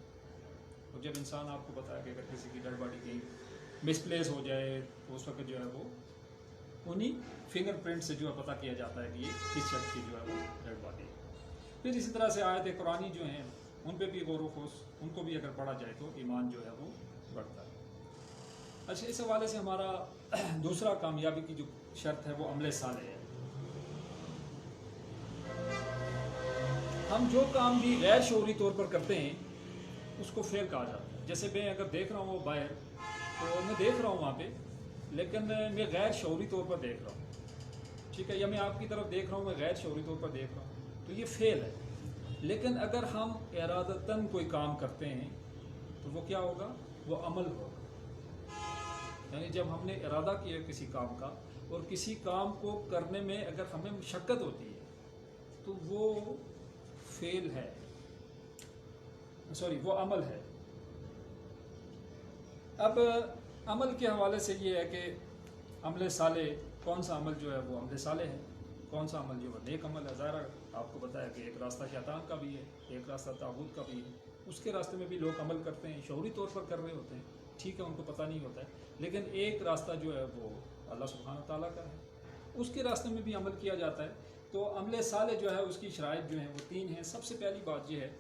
اور جب انسان، آپ کو پتہ ہے کہ اگر کسی کی ڈیڈ باڈی کہیں مس پلیس ہو جائے تو اس وقت جو ہے وہ انہی فنگر پرنٹ سے جو ہے پتہ کیا جاتا ہے کہ یہ کس شخص کی جو ہے وہ ڈیڈ باڈی ہے۔ پھر اسی طرح سے آیت قرآنی جو ہیں ان پہ بھی غور و خوض، ان کو بھی اگر پڑھا جائے تو ایمان جو ہے وہ بڑھتا ہے۔ اچھا، اس حوالے سے ہمارا دوسرا کامیابی کی جو شرط ہے وہ عمل صالح ہے۔ ہم جو کام بھی غیر شعوری طور پر کرتے ہیں اس کو فعل کہا جاتا ہے۔ جیسے میں اگر دیکھ رہا ہوں وہ باہر، تو میں دیکھ رہا ہوں وہاں پہ، لیکن میں غیر شعوری طور پر دیکھ رہا ہوں، ٹھیک ہے، یا میں آپ کی طرف دیکھ رہا ہوں، میں غیر شعوری طور پر دیکھ رہا ہوں، تو یہ فعل ہے۔ لیکن اگر ہم ارادتاً کوئی کام کرتے ہیں تو وہ کیا ہوگا؟ وہ عمل ہوگا۔ یعنی جب ہم نے ارادہ کیا کسی کام کا، اور کسی کام کو کرنے میں اگر ہمیں مشقت ہوتی ہے تو وہ فعل ہے، وہ عمل ہے۔ اب عمل کے حوالے سے یہ ہے کہ عمل صالح، کون سا عمل جو ہے وہ عمل صالح ہے، کون سا عمل جو ہے نیک عمل ہے۔ ظاہر آپ کو پتہ ہے کہ ایک راستہ شیطان کا بھی ہے، ایک راستہ طاغوت کا بھی ہے. اس کے راستے میں بھی لوگ عمل کرتے ہیں، شعوری طور پر کر رہے ہوتے ہیں، ٹھیک ہے، ان کو پتہ نہیں ہوتا ہے. لیکن ایک راستہ جو ہے وہ اللہ سبحانہ تعالیٰ کا ہے، اس کے راستے میں بھی عمل کیا جاتا ہے. تو عمل صالح جو ہے اس کی شرائط جو ہیں وہ 3 ہیں. سب سے پہلی بات یہ ہے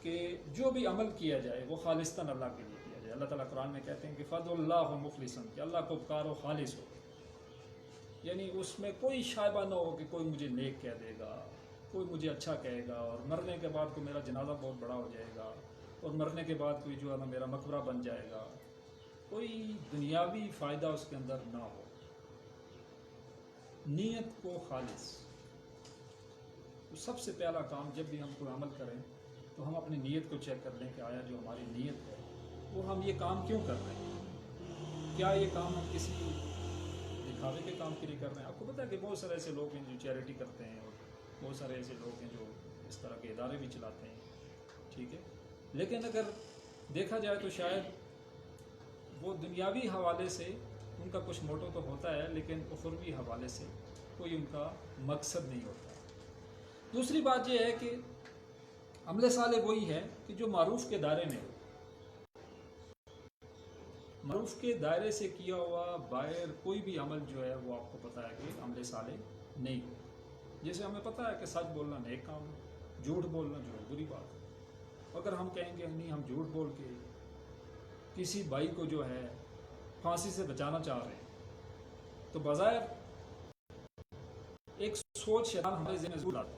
کہ جو بھی عمل کیا جائے وہ خالصتاً اللہ کے لیے کیا جائے. اللہ تعالیٰ قرآن میں کہتے ہیں کہ فَضْ اللّہ مخلصاً، کہ اللہ کو پکارو خالص ہو، یعنی اس میں کوئی شائبہ نہ ہو کہ کوئی مجھے نیک کہہ دے گا، کوئی مجھے اچھا کہے گا، اور مرنے کے بعد کوئی میرا جنازہ بہت بڑا ہو جائے گا، اور مرنے کے بعد کوئی جو ہے نا میرا مقبرہ بن جائے گا. کوئی دنیاوی فائدہ اس کے اندر نہ ہو. نیت کو خالص. تو سب سے پہلا کام جب بھی ہم کوئی عمل کریں تو ہم اپنی نیت کو چیک کر لیں کہ آیا جو ہماری نیت ہے وہ ہم یہ کام کیوں کر رہے ہیں. کیا یہ کام ہم کسی دکھاوے کے کام کے لیے کر رہے ہیں؟ آپ کو پتہ ہے کہ بہت سارے ایسے لوگ ہیں جو چیریٹی کرتے ہیں، اور بہت سارے ایسے لوگ ہیں جو اس طرح کے ادارے بھی چلاتے ہیں، ٹھیک ہے. لیکن اگر دیکھا جائے تو شاید وہ دنیاوی حوالے سے ان کا کچھ موٹو تو ہوتا ہے، لیکن اخروی حوالے سے کوئی ان کا مقصد نہیں ہوتا. دوسری بات یہ ہے کہ عمل صالح وہی ہے کہ جو معروف کے دائرے میں ہو. معروف کے دائرے سے کیا ہوا باہر کوئی بھی عمل جو ہے وہ آپ کو پتہ ہے کہ عمل صالح نہیں ہو. جیسے ہمیں پتہ ہے کہ سچ بولنا نیک کام ہے، جھوٹ بولنا جو ہے بری بات ہے. اگر ہم کہیں گے نہیں ہم جھوٹ بول کے کسی بھائی کو جو ہے پھانسی سے بچانا چاہ رہے ہیں تو بظاہر ایک سوچ شیطان ہمارے ذہن میں ضرور آتا ہے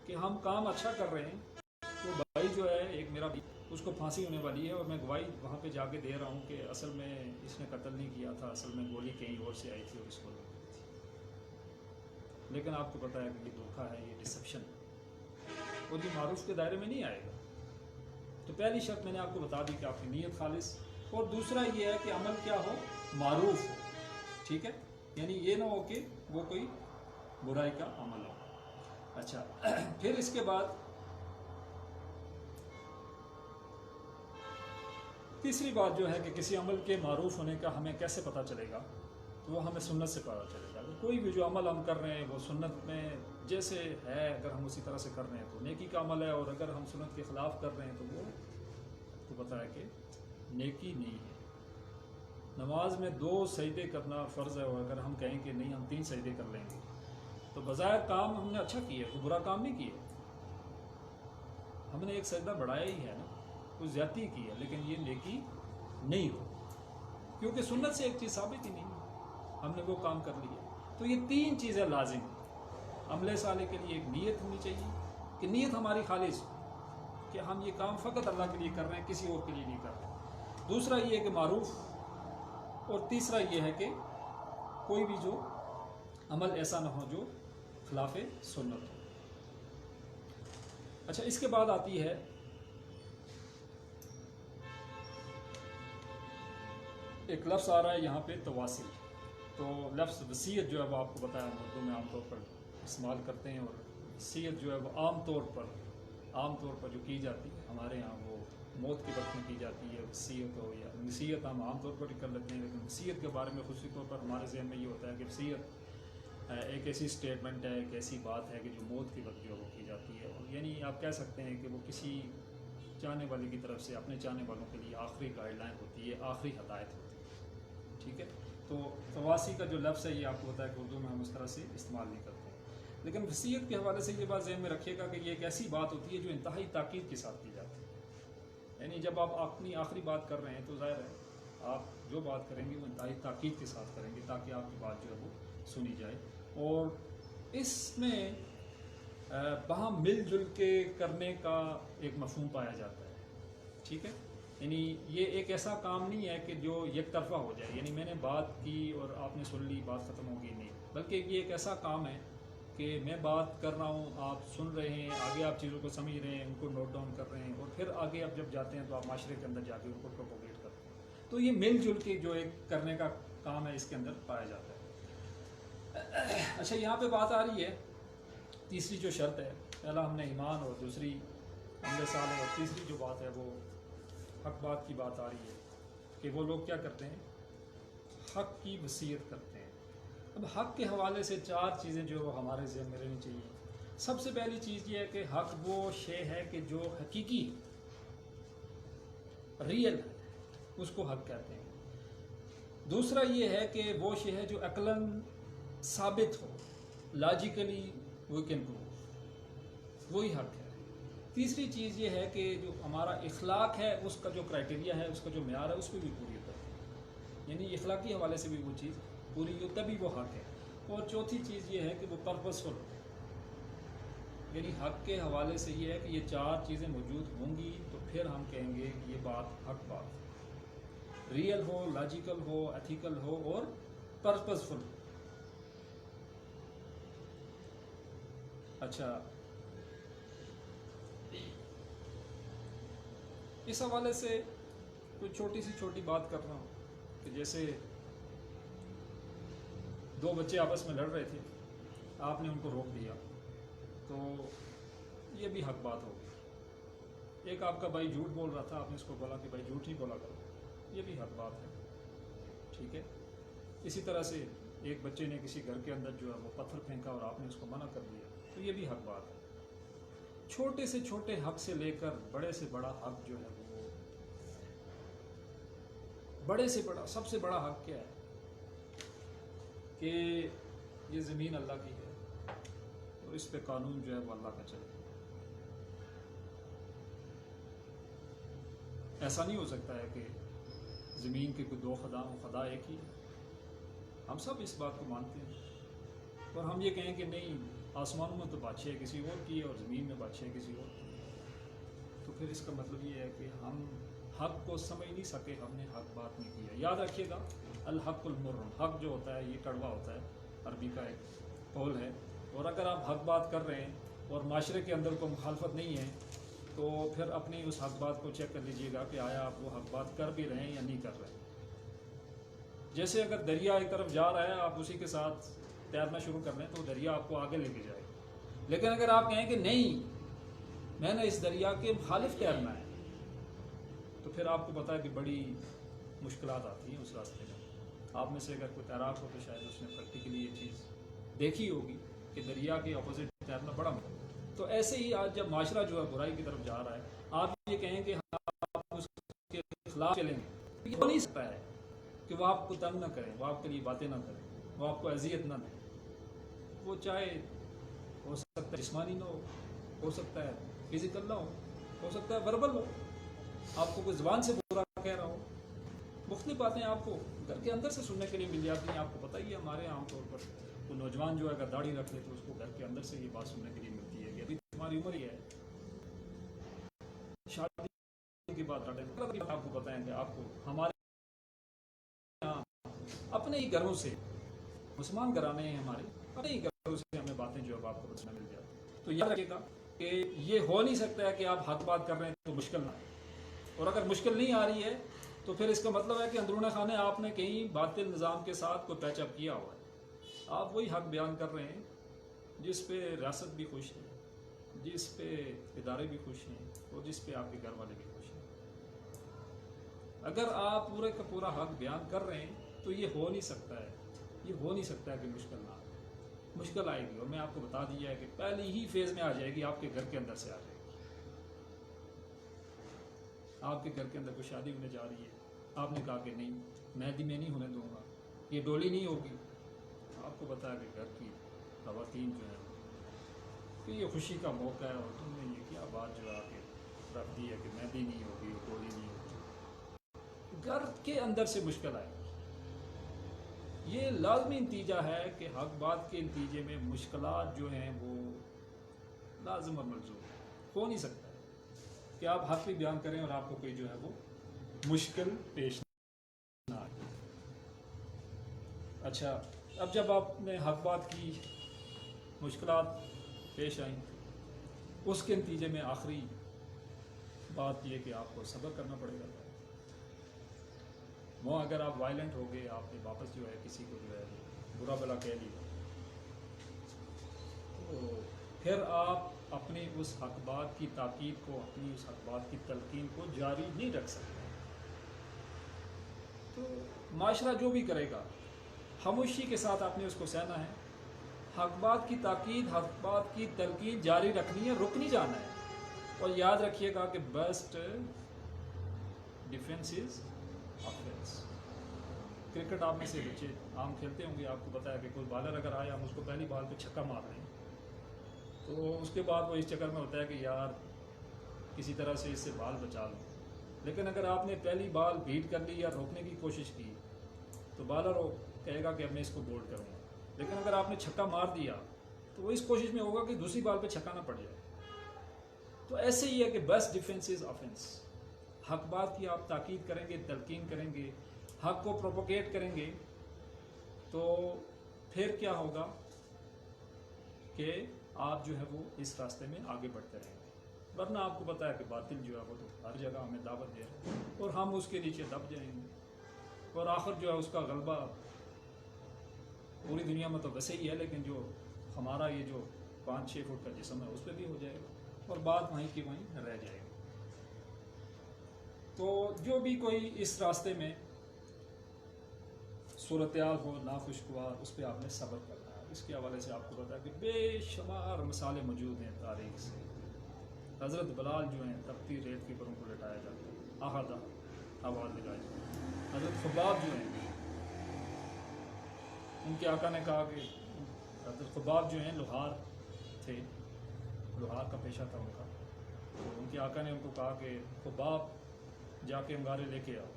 کہ ہم کام اچھا کر رہے ہیں. وہ بھائی جو ہے ایک میرا بھی اس کو پھانسی ہونے والی ہے، اور میں گواہی وہاں پہ جا کے دے رہا ہوں کہ اصل میں اس نے قتل نہیں کیا تھا، اصل میں گولی کہیں اور سے آئی تھی اور اس کو لگی تھی. لیکن آپ کو پتہ ہے کہ یہ دھوکہ ہے، یہ ڈسیپشن ہے، اور یہ معروف کے دائرے میں نہیں آئے گا. تو پہلی شرط میں نے آپ کو بتا دی کہ آپ کی نیت خالص. اور دوسرا یہ ہے کہ عمل کیا ہو؟ معروف ہو، ٹھیک ہے. یعنی یہ نہ ہو کہ وہ کوئی برائی کا عمل ہو. اچھا، پھر اس کے بعد تیسری بات جو ہے کہ کسی عمل کے معروف ہونے کا ہمیں کیسے پتہ چلے گا؟ تو وہ ہمیں سنت سے پتہ چلے گا. کوئی بھی جو عمل ہم کر رہے ہیں وہ سنت میں جیسے ہے، اگر ہم اسی طرح سے کر رہے ہیں تو نیکی کا عمل ہے، اور اگر ہم سنت کے خلاف کر رہے ہیں تو وہ کو پتہ ہے کہ نیکی نہیں ہے. نماز میں 2 سجدے کرنا فرض ہے، اور اگر ہم کہیں کہ نہیں ہم 3 سجدے کر لیں گے تو بظاہر کام ہم نے اچھا کیا ہے، کوئی برا کام نہیں کیا. ہم نے ایک سجدہ بڑھایا ہی ہے نا، کوئی زیادتی کی ہے، لیکن یہ نیکی نہیں ہو، کیونکہ سنت سے ایک چیز ثابت ہی نہیں ہے، ہم نے وہ کام کر لیا. تو یہ 3 چیزیں لازم ہیں عمل صالح کے لیے. ایک نیت ہونی چاہیے کہ نیت ہماری خالص ہو کہ ہم یہ کام فقط اللہ کے لیے کر رہے ہیں، کسی اور کے لیے نہیں کر رہے. دوسرا یہ ہے کہ معروف، اور تیسرا یہ ہے کہ کوئی بھی جو عمل ایسا نہ ہو جو خلاف سنت ہو. اچھا، اس کے بعد آتی ہے ایک لفظ آ رہا ہے یہاں پہ تواصل. تو لفظ وصیت جو ہے وہ آپ کو بتایا ہم اردو میں عام طور پر استعمال کرتے ہیں، اور وصیت جو ہے وہ عام طور پر جو کی جاتی ہے ہمارے یہاں وہ موت کے وقت میں کی جاتی ہے. وصیت ہو یا نصیحت ہم عام طور پر ہی کر لیتے ہیں، لیکن وصیت کے بارے میں خصوصی طور پر ہمارے ذہن میں یہ ہوتا ہے کہ وصیت ایک ایسی اسٹیٹمنٹ ہے، ایک ایسی بات ہے کہ جو موت کے وقت جو وہ کی جاتی ہے. اور یعنی آپ کہہ سکتے ہیں کہ وہ کسی چاہنے والے کی طرف سے اپنے چاہنے والوں کے لیے آخری گائیڈ لائن ہوتی ہے، آخری ہدایت ہوتی ہے، ٹھیک ہے. تو تواصی کا جو لفظ ہے یہ آپ کو پتا ہے کہ اردو میں ہم اس طرح سے استعمال نہیں کرتے ہیں. لیکن وصیت کے حوالے سے یہ بات ذہن میں رکھیے گا کہ یہ ایک ایسی بات ہوتی ہے جو انتہائی تاکید کے ساتھ کی جاتی ہے. یعنی جب آپ اپنی آخری بات کر رہے ہیں تو ظاہر ہے آپ جو بات کریں گے وہ انتہائی تاکید کے ساتھ کریں گے تاکہ آپ کی بات جو ہے وہ سنی جائے. اور اس میں باہم مل جل کے کرنے کا ایک مفہوم پایا جاتا ہے، ٹھیک ہے. یعنی یہ ایک ایسا کام نہیں ہے کہ جو یک طرفہ ہو جائے، یعنی میں نے بات کی اور آپ نے سن لی بات ختم ہوگی، نہیں. بلکہ یہ ایک ایسا کام ہے کہ میں بات کر رہا ہوں، آپ سن رہے ہیں، آگے آپ چیزوں کو سمجھ رہے ہیں، ان کو نوٹ ڈاؤن کر رہے ہیں، اور پھر آگے آپ جب جاتے ہیں تو آپ معاشرے کے اندر جا کے ان کو پروپوگیٹ کرتے ہیں. تو یہ مل جل کے جو ایک کرنے کا کام ہے اس کے اندر پایا جاتا ہے. اچھا، یہاں پہ بات آ رہی ہے تیسری جو شرط ہے. پہلا ہم نے ایمان، اور دوسری عمل صالح، اور تیسری جو بات ہے وہ حق بات کی بات آ رہی ہے کہ وہ لوگ کیا کرتے ہیں؟ حق کی وصیت کرتے ہیں. اب حق کے حوالے سے 4 چیزیں جو ہمارے ذہن میں رہنی چاہیے. سب سے پہلی چیز یہ ہے کہ حق وہ شے ہے کہ جو حقیقی ریئل ہے، اس کو حق کہتے ہیں۔ دوسرا یہ ہے کہ وہ شے ہے جو عقلاً ثابت ہو، لاجیکلی وی کین پروف، وہی حق ہے۔ تیسری چیز یہ ہے کہ جو ہمارا اخلاق ہے اس کا جو کرائٹیریا ہے، اس کا جو معیار ہے، اس پہ بھی پوری اترتی ہے، یعنی اخلاقی حوالے سے بھی وہ چیز پوری ہو تبھی وہ حق ہے۔ اور چوتھی چیز یہ ہے کہ وہ پرپسفل ہو، یعنی حق کے حوالے سے یہ ہے کہ یہ چار چیزیں موجود ہوں گی تو پھر ہم کہیں گے کہ یہ بات حق بات ہے، ریئل ہو، لاجیکل ہو، ایتھیکل ہو اور پرپسفل ہو۔ اچھا، اس حوالے سے کوئی چھوٹی بات کر رہا ہوں کہ جیسے دو بچے آپس میں لڑ رہے تھے، آپ نے ان کو روک دیا تو یہ بھی حق بات ہوگی۔ ایک آپ کا بھائی جھوٹ بول رہا تھا، آپ نے اس کو بولا کہ بھائی جھوٹ ہی بولا کرو، یہ بھی حق بات ہے، ٹھیک ہے۔ اسی طرح سے ایک بچے نے کسی گھر کے اندر جو ہے وہ پتھر پھینکا اور آپ نے اس کو منع کر دیا تو یہ بھی حق بات ہے۔ چھوٹے سے چھوٹے حق سے لے کر بڑے سے بڑا حق جو ہے وہ، بڑے سے بڑا سب سے بڑا حق کیا ہے کہ یہ زمین اللہ کی ہے اور اس پہ قانون جو ہے وہ اللہ کا چلے۔ ایسا نہیں ہو سکتا ہے کہ زمین کے کوئی دو خدا ہوں، خدا ایک ہی ہے۔ ہم سب اس بات کو مانتے ہیں اور ہم یہ کہیں کہ نہیں، آسمانوں میں تو بادشاہ کسی اور کی ہے اور زمین میں بادشاہ کسی اور کی ہے، تو پھر اس کا مطلب یہ ہے کہ ہم حق کو سمجھ نہیں سکے، ہم نے حق بات نہیں کیا۔ یاد رکھیے گا، الحق المر، حق جو ہوتا ہے یہ کڑوا ہوتا ہے، عربی کا ایک قول ہے، اور اگر آپ حق بات کر رہے ہیں اور معاشرے کے اندر کوئی مخالفت نہیں ہے تو پھر اپنی اس حق بات کو چیک کر لیجئے گا کہ آیا آپ وہ حق بات کر بھی رہے ہیں یا نہیں کر رہے ہیں۔ جیسے اگر دریا ایک طرف جا رہا ہے، آپ اسی کے ساتھ تیرنا شروع کر لیں تو دریا آپ کو آگے لے کے جائے گا، لیکن اگر آپ کہیں کہ نہیں، میں نے اس دریا کے مخالف تیرنا ہے، تو پھر آپ کو پتا ہے کہ بڑی مشکلات آتی ہیں اس راستے میں۔ آپ میں سے اگر کوئی تیراک ہو تو شاید اس نے پریکٹیکلی یہ چیز دیکھی ہوگی کہ دریا کے اپوزٹ تیرنا بڑا مشکل ہے۔ تو ایسے ہی آج جب معاشرہ جو ہے برائی کی طرف جا رہا ہے، آپ یہ کہیں کہ آپ اس کے خلاف چلیں گے، یہ ہو نہیں سکتا ہے کہ وہ آپ کو تنگ نہ کریں، وہ آپ کے لیے باتیں نہ کریں، وہ آپ کو اذیت نہ دیں۔ وہ چاہے ہو سکتا ہے جسمانی نہ ہو سکتا ہے فزیکل نہ ہو سکتا ہے وربل ہو، آپ کو کوئی زبان سے برا کہہ رہا ہو، مختلف باتیں آپ کو گھر کے اندر سے سننے کے لیے مل جاتی ہیں۔ آپ کو پتہ ہی ہے، ہمارے عام طور پر کوئی نوجوان جو ہے اگر داڑھی رکھ لے تو اس کو گھر کے اندر سے یہ بات سننے کے لیے ملتی ہے کہ ابھی تمہاری عمر ہی ہے، شادی کے بعد آپ کو پتہ ہے کہ آپ کو ہمارے یہاں اپنے ہی گھروں سے، مسلمان گھرانے ہیں ہمارے، اپنے ہی گھروں سے ہمیں باتیں جو ہے آپ کو بتانا مل جاتی۔ تو یاد رکھیے گا کہ یہ ہو نہیں سکتا ہے کہ آپ حق بات کر رہے ہیں تو مشکل نہ آئے، اور اگر مشکل نہیں آ رہی ہے تو پھر اس کا مطلب ہے کہ اندرون خانے آپ نے کہیں باطل نظام کے ساتھ کوئی پیچ اپ کیا ہوا ہے۔ آپ وہی حق بیان کر رہے ہیں جس پہ ریاست بھی خوش ہے، جس پہ ادارے بھی خوش ہیں اور جس پہ آپ کے گھر والے بھی خوش ہیں۔ اگر آپ پورے کا پورا حق بیان کر رہے ہیں تو یہ ہو نہیں سکتا ہے، یہ ہو نہیں سکتا ہے کہ مشکل نہ آئے۔ مشکل آئے گی، اور میں آپ کو بتا دیا ہے کہ پہلی ہی فیز میں آ جائے گی، آپ کے گھر کے اندر سے آ جائے گی۔ آپ کے گھر کے اندر کوئی شادی ہونے جا رہی ہے، آپ نے کہا کہ نہیں، مہندی میں نہیں ہونے دوں گا، یہ ڈولی نہیں ہوگی۔ آپ کو پتا ہے کہ گھر کی خواتین جو ہیں کہ یہ خوشی کا موقع ہے اور تم نے یہ کیا بات جو آ کے رکھ دی ہے کہ مہندی نہیں ہوگی، ڈولی نہیں ہوگی۔ گھر کے اندر سے مشکل آئے گی۔ یہ لازمی نتیجہ ہے کہ حق بات کے نتیجے میں مشکلات جو ہیں وہ لازم اور ملزوم ہو نہیں سکتا ہے کہ آپ حق بھی بیان کریں اور آپ کو کوئی جو ہے وہ مشکل پیش نہ آئے۔ اچھا، اب جب آپ نے حق بات کی، مشکلات پیش آئیں، اس کے نتیجے میں آخری بات یہ کہ آپ کو صبر کرنا پڑے گا۔ وہ اگر آپ وائلنٹ ہو گئے، آپ نے واپس جو ہے کسی کو جو ہے برا بلا کہہ لیا، تو پھر آپ اپنی اس حق بات کی تاکید کو، اپنی اس حق بات کی تلقین کو جاری نہیں رکھ سکتے۔ تو معاشرہ جو بھی کرے گا، خاموشی کے ساتھ آپ نے اس کو سہنا ہے۔ حق بات کی تاکید، حق بات کی تلقین جاری رکھنی ہے، رک نہیں جانا ہے. اور یاد رکھیے گا کہ best defence is offence. Cricket آپ میں سے بچے عام کھیلتے ہوں گے، آپ کو پتا ہے کہ کوئی بالر اگر آئے ہم اس کو پہلی بال پہ چھکا مار رہے ہیں تو اس کے بعد وہ اس چکر میں ہوتا ہے کہ یار کسی طرح سے اس سے بال بچا لوں. لیکن اگر آپ نے پہلی بال بیٹ کر لی یا روکنے کی کوشش کی تو بالر کہے گا کہ اب میں اس کو بولڈ کروں گا. لیکن اگر آپ نے چھکا مار دیا تو وہ اس کوشش میں ہوگا کہ دوسری بال پہ چھکا نہ پڑ جائے. تو ایسے ہی ہے کہ بیسٹ ڈیفینس از آفینس. حق بات کی آپ تاکید کریں گے، تلقین کریں گے، حق کو پروپوگیٹ کریں گے تو پھر کیا ہوگا کہ آپ جو ہے وہ اس راستے میں آگے بڑھتے رہیں گے. ورنہ آپ کو پتہ ہے کہ باطل جو ہے وہ تو ہر جگہ ہمیں دعوت دے رہے ہیں اور ہم اس کے نیچے دب جائیں گے اور آخر جو ہے اس کا غلبہ پوری دنیا میں تو ویسے ہی ہے، لیکن جو ہمارا یہ جو 5-6 فٹ کا جسم ہے اس پہ بھی ہو جائے گا اور بات وہیں کی وہیں رہ جائے گی. تو جو بھی کوئی اس راستے میں صورتحال ہو ناخوشگوار، اس پہ آپ نے صبر کرنا ہے. اس کے حوالے سے آپ کو پتا ہے کہ بے شمار مثالیں موجود ہیں تاریخ سے. حضرت بلال جو ہیں تپتی ریت کے اوپر ان کو لٹایا جاتا ہے، آہادہ آواز لگائی جاتی ہے. حضرت خباب جو ہیں ان کے آقا نے کہا کہ حضرت خباب جو ہیں لوہار تھے، لوہار کا پیشہ تھا ان کا. تو ان کے آقا نے ان کو کہا کہ خباب جا کے انگارے لے کے آؤ،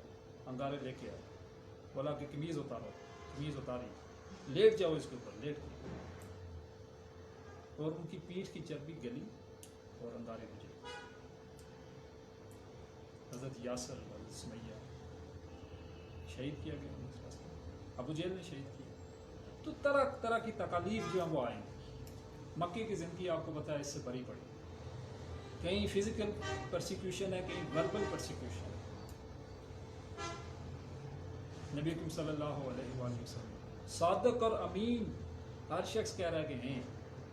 انگارے لے کے آؤ. بولا کہ قمیض اتارو، قمیض اتاری، لیٹ جاؤ اس کے اوپر، لیٹ گئے اور ان کی پیٹھ کی چربی گلی اور انگارے بجے. حضرت یاسر اور سمیہ شہید کیا گیا اس راستے میں، ابو جہل نے شہید کیا. تو طرح طرح کی تکالیف جو ہیں وہ آئیں گی. مکے کی زندگی آپ کو پتا ہے اس سے بری پڑی، کہیں فزیکل پرسیکیوشن ہے، کہیں وربل پرسیکیوشن ہے. نبی اکرم صلی اللہ علیہ وآلہ وسلم صادق اور امین ہر شخص کہہ رہا ہے کہ ہیں،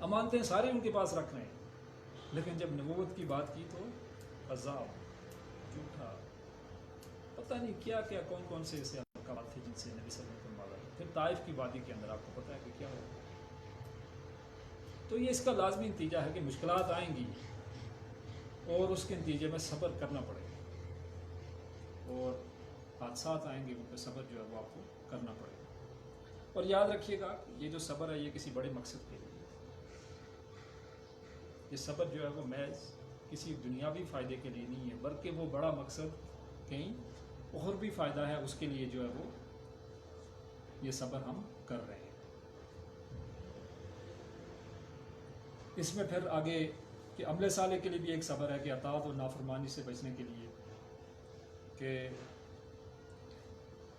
امانتیں سارے ان کے پاس رکھ رہے ہیں، لیکن جب نبوت کی بات کی تو عذاب، جھوٹا، پتہ نہیں کیا کیا کون کون سے ایسے القابات تھے جن سے نبی صلی اللہ علیہ وسلم مارا. پھر طائف کی وادی کے اندر آپ کو پتہ ہے کہ کیا ہوا. تو یہ اس کا لازمی نتیجہ ہے کہ مشکلات آئیں گی اور اس کے نتیجے میں صبر کرنا پڑے گا، اور حادثات آئیں گے ان پہ صبر جو ہے وہ آپ کو کرنا پڑے گا. اور یاد رکھیے گا یہ جو صبر ہے یہ کسی بڑے مقصد کے لیے، یہ صبر جو ہے وہ محض کسی دنیاوی فائدے کے لیے نہیں ہے، بلکہ وہ بڑا مقصد کہیں اور بھی فائدہ ہے اس کے لیے جو ہے وہ یہ صبر ہم کر رہے ہیں. اس میں پھر آگے کہ عمل صالح کے لیے بھی ایک صبر ہے کہ اطاعت اور نافرمانی سے بچنے کے لیے، کہ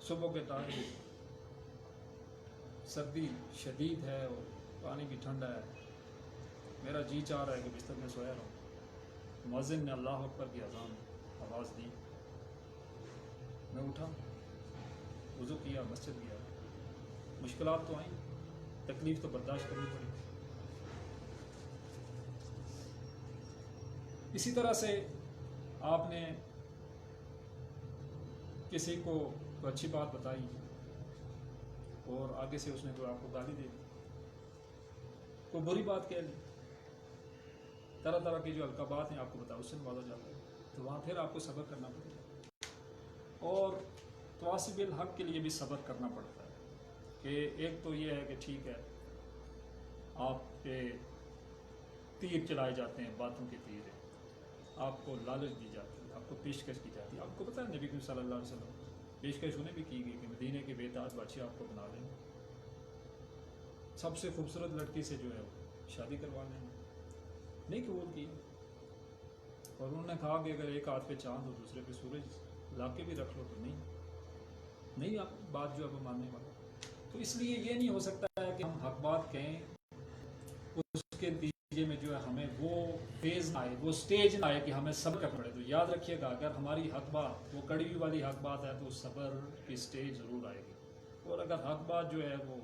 صبح کے ٹائم سردی شدید ہے اور پانی بھی ٹھنڈا ہے، میرا جی چاہ رہا ہے کہ بستر میں سویا رہوں. مؤذن نے اللہ اکبر کی اذان آواز دی، میں اٹھا، وضو کیا، مسجد گیا. مشکلات تو آئیں، تکلیف تو برداشت کرنی پڑی. اسی طرح سے آپ نے کسی کو اچھی بات بتائی اور آگے سے اس نے تو آپ کو گالی دے دی، کوئی بری بات کہہ لی، طرح طرح کی جو القابات ہیں آپ کو بتا اس سے نوازا جاتا ہے. تو وہاں پھر آپ کو صبر کرنا پڑے گا. اور تواصب الحق کے لیے بھی صبر کرنا پڑتا ہے کہ ایک تو یہ ہے کہ ٹھیک ہے آپ پہ تیر چلائے جاتے ہیں، باتوں کے تیر ہیں، آپ کو لالچ دی جاتی ہے، آپ کو پیشکش کی جاتی ہے. آپ کو پتہ ہے نبی صلی اللہ علیہ وسلم پیشکش انہیں بھی کی گئی کہ مدینے کے بے تاج بادشاہ آپ کو بنا لیں گے، سب سے خوبصورت لڑکی سے جو ہے شادی کروا لیں گے. نہیں قبول کی. اور انہوں نے کہا کہ اگر ایک ہاتھ پہ چاند اور دوسرے پہ سورج لا کے بھی رکھ لو تو نہیں آپ بات جو ہے وہ ماننے والا. تو اس لیے یہ نہیں ہو سکتا ہے کہ ہم حق بات کہیں، اس کے نتیجے میں جو ہے ہمیں وہ فیز آئے، وہ سٹیج نہ آئے کہ ہمیں صبر کرنا پڑے. تو یاد رکھیے گا اگر ہماری حق بات وہ کڑوی والی حق بات ہے تو صبر کی سٹیج ضرور آئے گی. اور اگر حق بات جو ہے وہ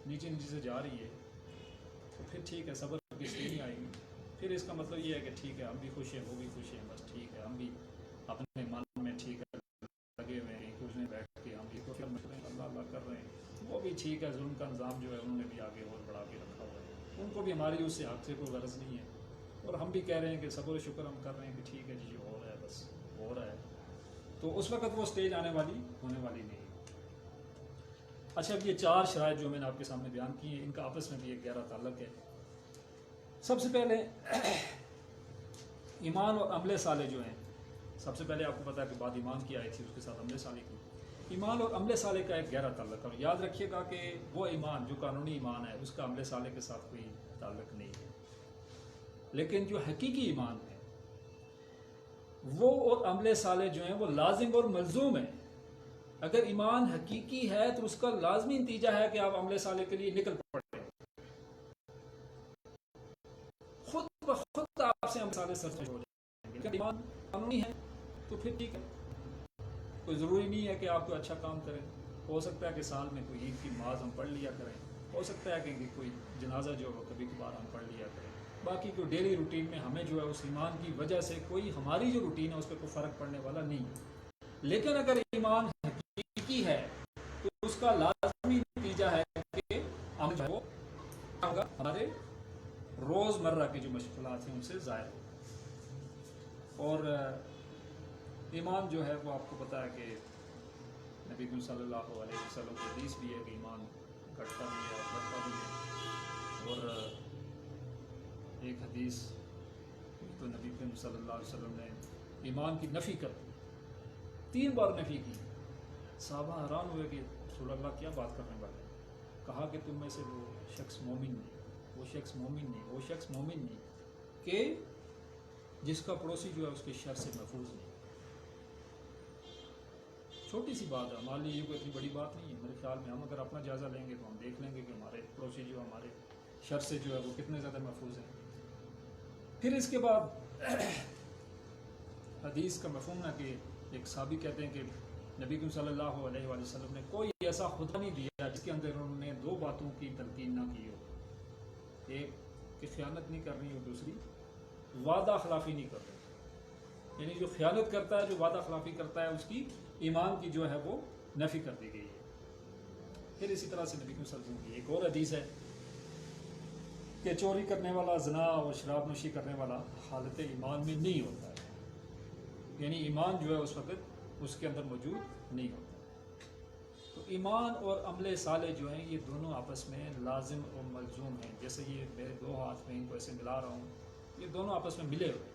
نیچے نیچے سے جا رہی ہے تو پھر ٹھیک ہے، صبر کی سٹیج نہیں آئے گی. پھر اس کا مطلب یہ ہے کہ ٹھیک ہے ہم بھی خوش ہیں وہ بھی خوش ہیں، بس ٹھیک ہے ہم بھی اپنے من میں ٹھیک ہے لگے ہوئے ہیں، کچھ نہیں بیٹھ کے ہم بھی تو اللہ اللہ کر رہے ہیں، وہ بھی ٹھیک ہے ظلم کا نظام جو ہے انہوں نے بھی آگے اور بڑھا کے رکھا ہوا ہے، ان کو بھی ہماری اس سے حق سے کوئی غرض نہیں ہے، اور ہم بھی کہہ رہے ہیں کہ صبر و شکر ہم کر رہے ہیں کہ ٹھیک ہے جی جو ہو رہا ہے بس ہو رہا ہے، تو اس وقت وہ سٹیج ہونے والی نہیں ہے۔ اچھا اب یہ 4 شرائط جو میں نے آپ کے سامنے بیان کی ہیں ان کا آپس میں بھی ایک گہرا تعلق ہے۔ سب سے پہلے ایمان اور عمل صالح جو ہیں، سب سے پہلے آپ کو پتا ہے کہ بعد ایمان کی آئی تھی اس کے ساتھ عمل صالح کی، ایمان اور عمل صالح کا ایک گہرا تعلق ہے، اور یاد رکھیے گا کہ وہ ایمان جو قانونی ایمان ہے اس کا عمل صالح کے ساتھ کوئی تعلق نہیں ہے، لیکن جو حقیقی ایمان ہے وہ اور عمل صالح جو ہیں وہ لازم اور ملزوم ہیں۔ اگر ایمان حقیقی ہے تو اس کا لازمی نتیجہ ہے کہ آپ عمل صالح کے لیے نکل پڑیں، خود بخود آپ سے عمل صالح سرچ ہو جائیں گے۔ اگر ایمان قانونی ہے تو پھر ٹھیک ہے، کوئی ضروری نہیں ہے کہ آپ کو اچھا کام کریں، ہو سکتا ہے کہ سال میں کوئی عید کی نماز ہم پڑھ لیا کریں، ہو سکتا ہے کہ کوئی جنازہ جو ہے کبھی کبھار ہم پڑھ لیا کریں، باقی کوئی ڈیلی روٹین میں ہمیں جو ہے اس ایمان کی وجہ سے کوئی ہماری جو روٹین ہے اس پہ کوئی فرق پڑنے والا نہیں ہے۔ لیکن اگر ایمان حقیقی ہے تو اس کا لازمی نتیجہ ہے کہ ہم جو ہے ہمارے روز مرہ کی جو مشغلات ہیں ان سے ظاہر ہو، اور ایمان جو ہے وہ آپ کو پتا ہے کہ نبی کریم صلی اللہ علیہ وسلم کی حدیث بھی ہے کہ ایمان گھٹتا بھی ہے اور بڑھتا بھی ہے، اور ایک حدیث تو نبی کریم صلی اللہ علیہ وسلم نے ایمان کی نفی کر 3 بار نفی کی، صحابہ حیران ہوئے کہ رسول اللہ کیا بات کرنے والے ہیں، کہا کہ تم میں سے وہ شخص مومن نہیں، وہ شخص مومن نہیں، وہ شخص مومن نہیں کہ جس کا پڑوسی جو ہے اس کے شر سے محفوظ نہیں۔ چھوٹی سی بات ہے، ہمارے لیے یہ کوئی اتنی بڑی بات نہیں ہے، میرے خیال میں ہم اگر اپنا جائزہ لیں گے تو ہم دیکھ لیں گے کہ ہمارے پڑوسی جو ہمارے شر سے جو ہے وہ کتنے زیادہ محفوظ ہیں۔ پھر اس کے بعد حدیث کا مفہوم ہے کہ ایک صحابی کہتے ہیں کہ نبی کریم صلی اللہ علیہ وآلہ وسلم نے کوئی ایسا خطبہ نہیں دیا جس کے اندر انہوں نے 2 باتوں کی تلقین نہ کی ہو، ایک کہ خیانت نہیں کرنی اور دوسری وعدہ خلافی نہیں کرنی، یعنی جو خیانت کرتا ہے جو وعدہ خلافی کرتا ہے اس کی ایمان کی جو ہے وہ نفی کر دی گئی ہے۔ پھر اسی طرح سے نبی کریم صلی اللہ علیہ وسلم کی ایک اور حدیث ہے کہ چوری کرنے والا، زنا اور شراب نوشی کرنے والا حالت ایمان میں نہیں ہوتا ہے، یعنی ایمان جو ہے اس وقت اس کے اندر موجود نہیں ہوتا۔ تو ایمان اور عمل صالح جو ہیں یہ دونوں آپس میں لازم اور ملزوم ہیں، جیسے یہ میرے 2 ہاتھ میں ان کو ایسے ملا رہا ہوں، یہ دونوں آپس میں ملے ہوئے۔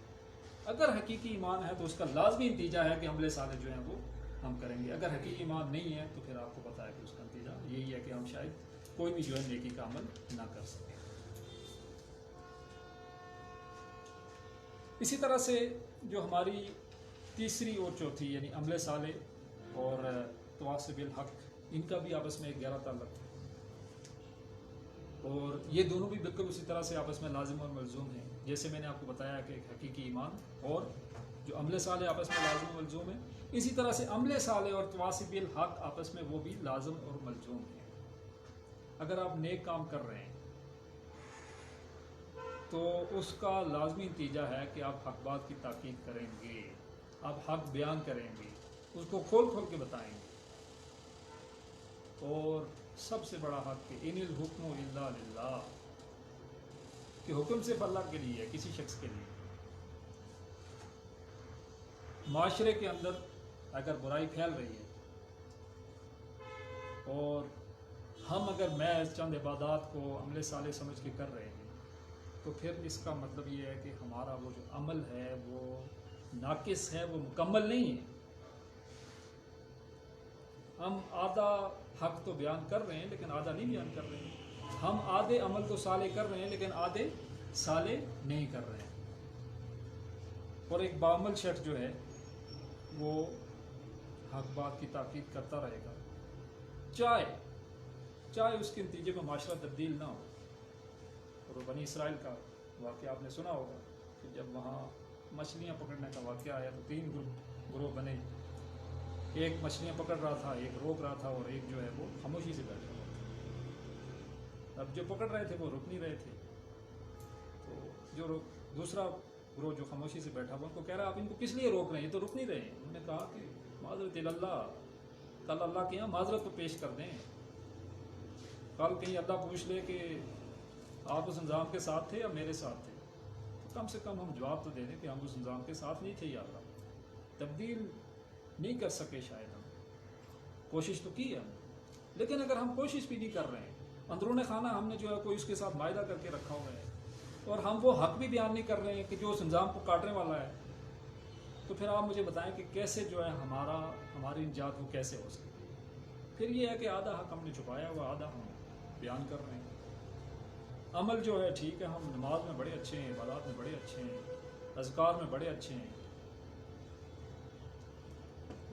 اگر حقیقی ایمان ہے تو اس کا لازمی نتیجہ ہے کہ عمل صالح جو ہیں وہ ہم کریں گے، اگر حقیقی ایمان نہیں ہے تو پھر آپ کو پتہ ہے کہ اس کا نتیجہ یہی ہے کہ ہم شاید کوئی بھی جو ہے نیکی کا عمل نہ کر سکیں۔ اسی طرح سے جو ہماری تیسری اور چوتھی یعنی عمل صالح اور تواصی بالحق، ان کا بھی آپس میں ایک گہرا تعلق ہے، اور یہ دونوں بھی بالکل اسی طرح سے آپس میں لازم اور ملزوم ہیں، جیسے میں نے آپ کو بتایا کہ ایک حقیقی ایمان اور جو عمل صالح آپس میں لازم اور ملزوم ہیں، اسی طرح سے عمل صالح اور تواصی بالحق آپس میں وہ بھی لازم اور ملزوم ہیں۔ اگر آپ نیک کام کر رہے ہیں تو اس کا لازمی نتیجہ ہے کہ آپ حق بات کی تحقیق کریں گے، آپ حق بیان کریں گے، اس کو کھول کھول کے بتائیں گے، اور سب سے بڑا حق کہ ان الحکم الا للہ، کہ حکم صرف اللہ کے لیے ہے، کسی شخص کے لیے۔ معاشرے کے اندر اگر برائی پھیل رہی ہے اور ہم اگر محض چند عبادات کو عمل صالح سمجھ کے کر رہے ہیں تو پھر اس کا مطلب یہ ہے کہ ہمارا وہ جو عمل ہے وہ ناقص ہے، وہ مکمل نہیں ہے۔ ہم آدھا حق تو بیان کر رہے ہیں لیکن آدھا نہیں بیان کر رہے ہیں، ہم آدھے عمل تو صالح کر رہے ہیں لیکن آدھے صالح نہیں کر رہے ہیں۔ اور ایک بعمل شخص جو ہے وہ حق بات کی تاکید کرتا رہے گا، چاہے اس کے نتیجے میں معاشرہ تبدیل نہ ہو۔ اور بنی اسرائیل کا واقعہ آپ نے سنا ہوگا کہ جب وہاں مچھلیاں پکڑنے کا واقعہ آیا تو 3 گروہ بنے، ایک مچھلیاں پکڑ رہا تھا، ایک روک رہا تھا، اور ایک جو ہے وہ خاموشی سے بیٹھا ہوا تھا۔ اب جو پکڑ رہے تھے وہ رک نہیں رہے تھے، تو جو دوسرا گروہ جو خاموشی سے بیٹھا ہوا ان کو کہہ رہا آپ ان کو کس لیے روک رہے ہیں، یہ تو رک نہیں رہے ہیں۔ انہوں نے کہا کہ معذرت اللہ، کل اللہ کے یہاں معذرت تو پیش کر دیں۔ کل کہیں اللہ پوچھ لے کہ آپ اس نظام کے ساتھ تھے یا میرے ساتھ تھے، تو کم سے کم ہم جواب تو دے دیں کہ ہم اس نظام کے ساتھ نہیں تھے یا اللہ، تبدیل نہیں کر سکے شاید ہم، کوشش تو کی ہے ہم نے، لیکن اگر ہم کوشش بھی نہیں کر رہے ہیں، اندرون خانہ ہم نے جو ہے کوئی اس کے ساتھ معاہدہ کر کے رکھا ہوا ہے، اور ہم وہ حق بھی بیان نہیں کر رہے ہیں کہ جو اس نظام کو کاٹنے والا ہے، تو پھر آپ مجھے بتائیں کہ کیسے جو ہے ہماری نجات وہ کیسے ہو سکتی ہے؟ پھر یہ ہے کہ آدھا حق ہم نے چھپایا ہوا، آدھا ہم بیان کر رہے ہیں۔ عمل جو ہے ٹھیک ہے، ہم نماز میں بڑے اچھے ہیں، عبادات میں بڑے اچھے ہیں، اذکار میں بڑے اچھے ہیں،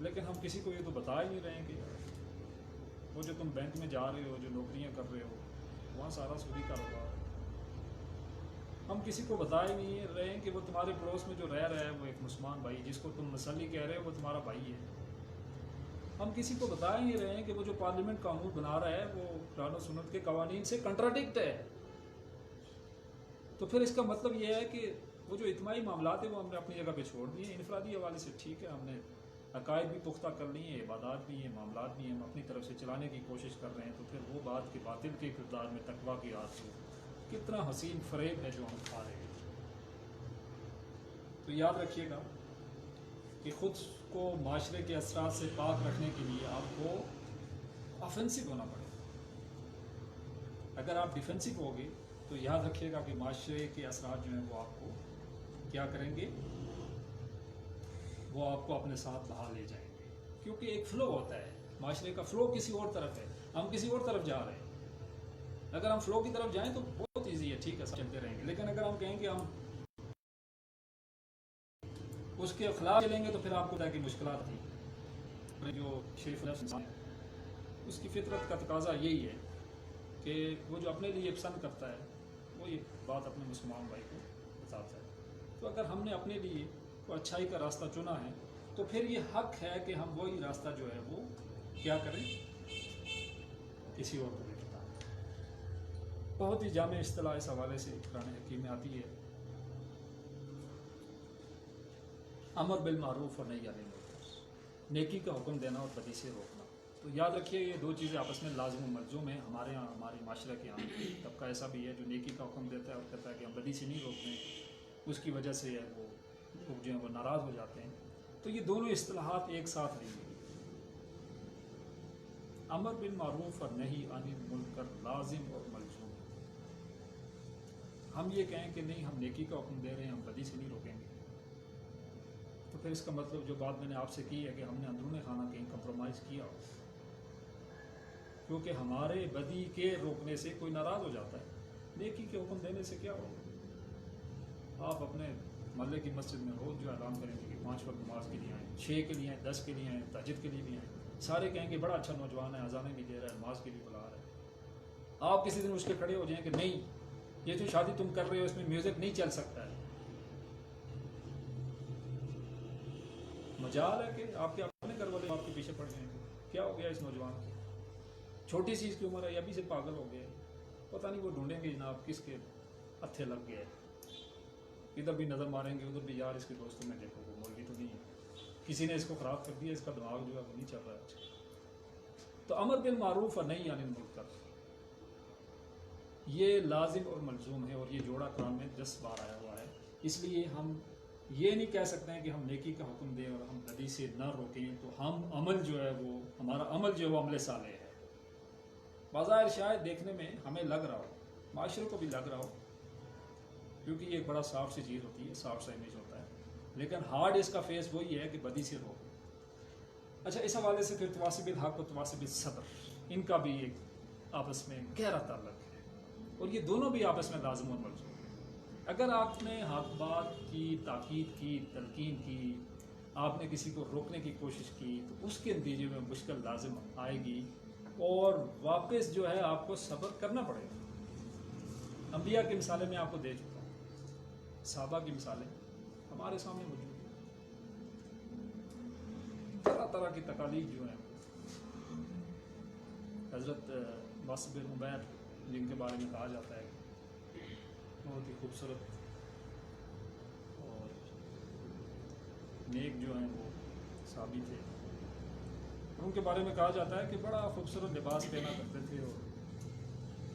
لیکن ہم کسی کو یہ تو بتا ہی نہیں رہے ہیں کہ وہ جو تم بینک میں جا رہے ہو، جو نوکریاں کر رہے ہو، وہاں سارا سودی کاروبار ہے۔ ہم کسی کو بتا ہی نہیں رہے ہیں کہ وہ تمہارے پڑوس میں جو رہ رہا ہے وہ ایک مسلمان بھائی، جس کو تم مسلی کہہ رہے ہو، وہ تمہارا بھائی ہے۔ ہم کسی کو بتا ہی نہیں رہے ہیں کہ وہ جو پارلیمنٹ قانون بنا رہا ہے وہ قرآن و سنت کے قوانین سے کنٹراڈکٹ ہے۔ تو پھر اس کا مطلب یہ ہے کہ وہ جو اجتماعی معاملات ہیں وہ ہم نے اپنی جگہ پہ چھوڑ دیے ہیں، انفرادی حوالے سے ٹھیک ہے، ہم نے عقائد بھی پختہ کر لی ہیں، عبادات بھی ہیں، معاملات بھی ہیں، ہم اپنی طرف سے چلانے کی کوشش کر رہے ہیں، تو پھر وہ بات کہ باطل کے کردار میں تقویٰ کی آرزو، کتنا حسین فریب ہے جو ہم کھا رہے ہیں۔ تو یاد رکھیے گا کہ خود کو معاشرے کے اثرات سے پاک رکھنے کے لیے آپ کو آفینسو ہونا پڑے گا۔ اگر آپ ڈیفینسو ہوگے تو یاد رکھیے گا کہ معاشرے کے اثرات جو ہیں وہ آپ کو کیا کریں گے، وہ آپ کو اپنے ساتھ بہا لے جائیں گے، کیونکہ ایک فلو ہوتا ہے، معاشرے کا فلو کسی اور طرف ہے، ہم کسی اور طرف جا رہے ہیں۔ اگر ہم فلو کی طرف جائیں تو بہت ایزی ہے، ٹھیک ہے، سب چلتے رہیں گے، لیکن اگر ہم کہیں کہ ہم اس کے خلاف چلیں گے تو پھر آپ کو کہ مشکلات تھی۔ جو شریف انسان ہے اس کی فطرت کا تقاضا یہی ہے کہ وہ جو اپنے لیے پسند کرتا ہے وہ یہ بات اپنے مسلمان بھائی کو بتاتا ہے۔ تو اگر ہم نے اپنے لیے کوئی اچھائی کا راستہ چنا ہے تو پھر یہ حق ہے کہ ہم وہی راستہ جو ہے وہ کیا کریں، کسی اور کو بھی بتائیں۔ بہت ہی جامع اصطلاح اس حوالے سے قرآن حکیم میں آتی ہے، امر بالمعروف اور نہی عن المنکر، نیکی کا حکم دینا اور بدی سے روکنا۔ تو یاد رکھیے یہ دو چیزیں آپس میں لازم و ملزوم ہیں۔ ہمارے یہاں، ہمارے معاشرے کے یہاں طبقہ ایسا بھی ہے جو نیکی کا حکم دیتا ہے اور کہتا ہے کہ ہم بدی سے نہیں روک رہے، اس کی وجہ سے وہ لوگ جو ہیں وہ ناراض ہو جاتے ہیں۔ تو یہ دونوں اصطلاحات ایک ساتھ رہیں گی، امر بالمعروف اور نہی عن المنکر لازم اور ملزوم۔ ہم یہ کہیں کہ نہیں ہم نیکی کا حکم دے رہے ہیں، ہم بدی سے نہیں روکیں گے، تو پھر اس کا مطلب جو بات میں نے آپ سے کی ہے کہ ہم نے اندرون خانہ کہیں کمپرومائز کیا ہو، کیونکہ ہمارے بدی کے روکنے سے کوئی ناراض ہو جاتا ہے، نیکی کے حکم دینے سے کیا ہوگا؟ آپ اپنے محلے کی مسجد میں روز جو اعلان کریں گے کہ 5 وقت نماز کے لیے آئیں، 6 کے لیے آئیں، 10 کے لیے آئیں، تہجد کے لیے بھی آئیں، سارے کہیں گے بڑا اچھا نوجوان ہے، اذانیں بھی دے رہا ہے، نماز کے لیے بلا رہا ہے۔ آپ کسی دن اس کے کھڑے ہو جائیں کہ نہیں یہ جو شادی تم کر رہے ہو اس میں میوزک نہیں چل سکتا ہے، مجال ہے کہ آپ کے اپنے گھر والے آپ کے پیچھے پڑ جائیں گے، کیا ہو گیا اس نوجوان کو، چھوٹی سی اس کی عمر ہے، ابھی سے پاگل ہو گیا، پتہ نہیں وہ ڈھونڈیں گے جناب کس کے ہتھے لگ گئے، ادھر بھی نظر ماریں گے، ادھر بھی یار اس کے دوستوں میں دیکھو وہ مولوی تو نہیں ہے، کسی نے اس کو خراب کر دیا، اس کا دماغ جو ہے وہ نہیں چل رہا ہے۔ تو امر بالمعروف اور نہی عن المنکر یہ لازم اور ملزوم ہے، اور یہ جوڑا قرآن میں 10 بار آیا ہوا ہے۔ اس لیے ہم یہ نہیں کہہ سکتے ہیں کہ ہم نیکی کا حکم دیں اور ہم بدی سے نہ روکیں، تو ہم عمل جو ہے وہ ہمارا عمل جو ہے وہ عمل صالح ہے۔ بظاہر شاید دیکھنے میں ہمیں لگ رہا ہو، معاشرے کو بھی لگ رہا ہو، کیونکہ یہ ایک بڑا صاف سی چیز ہوتی ہے، صاف سا امیج ہوتا ہے، لیکن ہارڈ اس کا فیس وہی ہے کہ بدی سے روکیں۔ اچھا، اس حوالے سے پھر تواصب الحق و تواصب الصبر، ان کا بھی ایک آپس میں گہرا تعلق ہے، اور یہ دونوں بھی آپس میں لازم اور ملزوم ہیں۔ اگر آپ نے حق بات کی، تاکید کی، تلقین کی، آپ نے کسی کو روکنے کی کوشش کی، تو اس کے نتیجے میں مشکل لازم آئے گی، اور واپس جو ہے آپ کو صبر کرنا پڑے گا۔ انبیاء کی مثالیں میں آپ کو دے چکا ہوں، صحابہ کی مثالیں ہمارے سامنے موجود ہیں، طرح طرح کی تکالیف جو ہیں، حضرت واصب بن عبید جن کے بارے میں کہا جاتا ہے بہت ہی خوبصورت اور نیک جو ہیں وہ صحابی تھے، ان کے بارے میں کہا جاتا ہے کہ بڑا خوبصورت لباس پہنا کرتے تھے، اور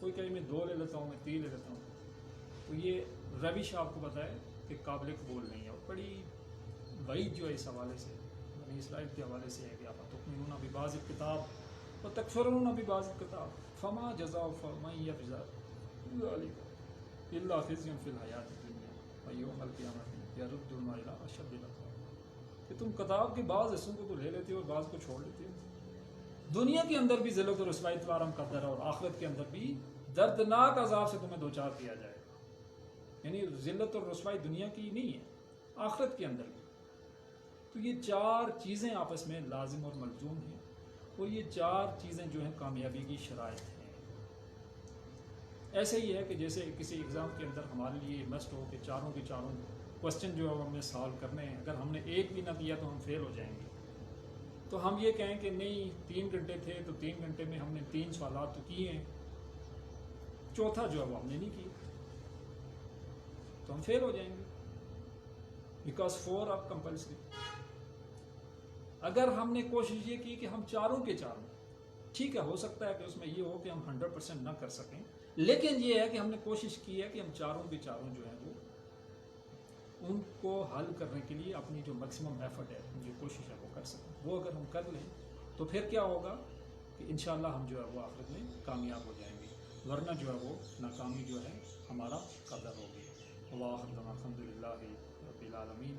کوئی کہیں میں 2 لے لیتا ہوں، میں 3 لے لیتا ہوں، تو یہ روش آپ کو پتہ ہے کہ قابل قبول نہیں ہے، اور بڑی وعید جو ہے اس حوالے سے بنی اسرائیل کے حوالے سے ہے کہ آپ تؤمنون ببعض الکتاب وتکفرون ببعض الکتاب فما جزاء من یفعل ذلک الا خزی فی الحیاۃ الدنیا ویوم القیامۃ یرد الی اشد العذاب، کہ تم کتاب کے بعض حصوں کو تو لے لیتے ہو اور بعض کو چھوڑ لیتے ہو، دنیا کے اندر بھی ذلت اور رسوائی تمہارا مقدر ہے، اور آخرت کے اندر بھی دردناک عذاب سے تمہیں دوچار کیا جائے گا۔ یعنی ذلت اور رسوائی دنیا کی نہیں ہے، آخرت کے اندر بھی۔ تو یہ 4 چیزیں آپس میں لازم اور ملزوم ہیں، اور یہ 4 چیزیں جو ہیں کامیابی کی شرائط ہیں۔ ایسے ہی ہے کہ جیسے کسی ایگزام کے اندر ہمارے لیے مسٹ ہو کہ چاروں کے چاروں کوسچن جو ہے ہمیں سالو کرنے ہیں، اگر ہم نے ایک بھی نہ کیا تو ہم فیل ہو جائیں گے۔ تو ہم یہ کہیں کہ نہیں 3 گھنٹے تھے تو 3 گھنٹے میں ہم نے 3 سوالات تو کیے ہیں، چوتھا جو ہے وہ ہم نے نہیں کیا، تو ہم فیل ہو جائیں گے، بیکاز 4 آر کمپلسری۔ اگر ہم نے کوشش یہ کی کہ ہم چاروں کے چاروں، ٹھیک ہے ہو سکتا ہے کہ اس میں یہ ہو کہ ہم 100% نہ کر سکیں، لیکن یہ ہے کہ ہم نے کوشش کی ہے کہ ہم چاروں کے چاروں جو ہیں وہ ان کو حل کرنے کے لیے اپنی جو میکسیمم ایفرٹ ہے، جو کوشش ہے وہ کر سکیں۔ وہ اگر ہم کر لیں تو پھر کیا ہوگا کہ انشاءاللہ ہم جو ہے وہ آخرت میں کامیاب ہو جائیں گے، ورنہ جو ہے وہ ناکامی جو ہے ہمارا قدر ہوگی۔ وآخر دعوانا الحمد للہ رب العالمین۔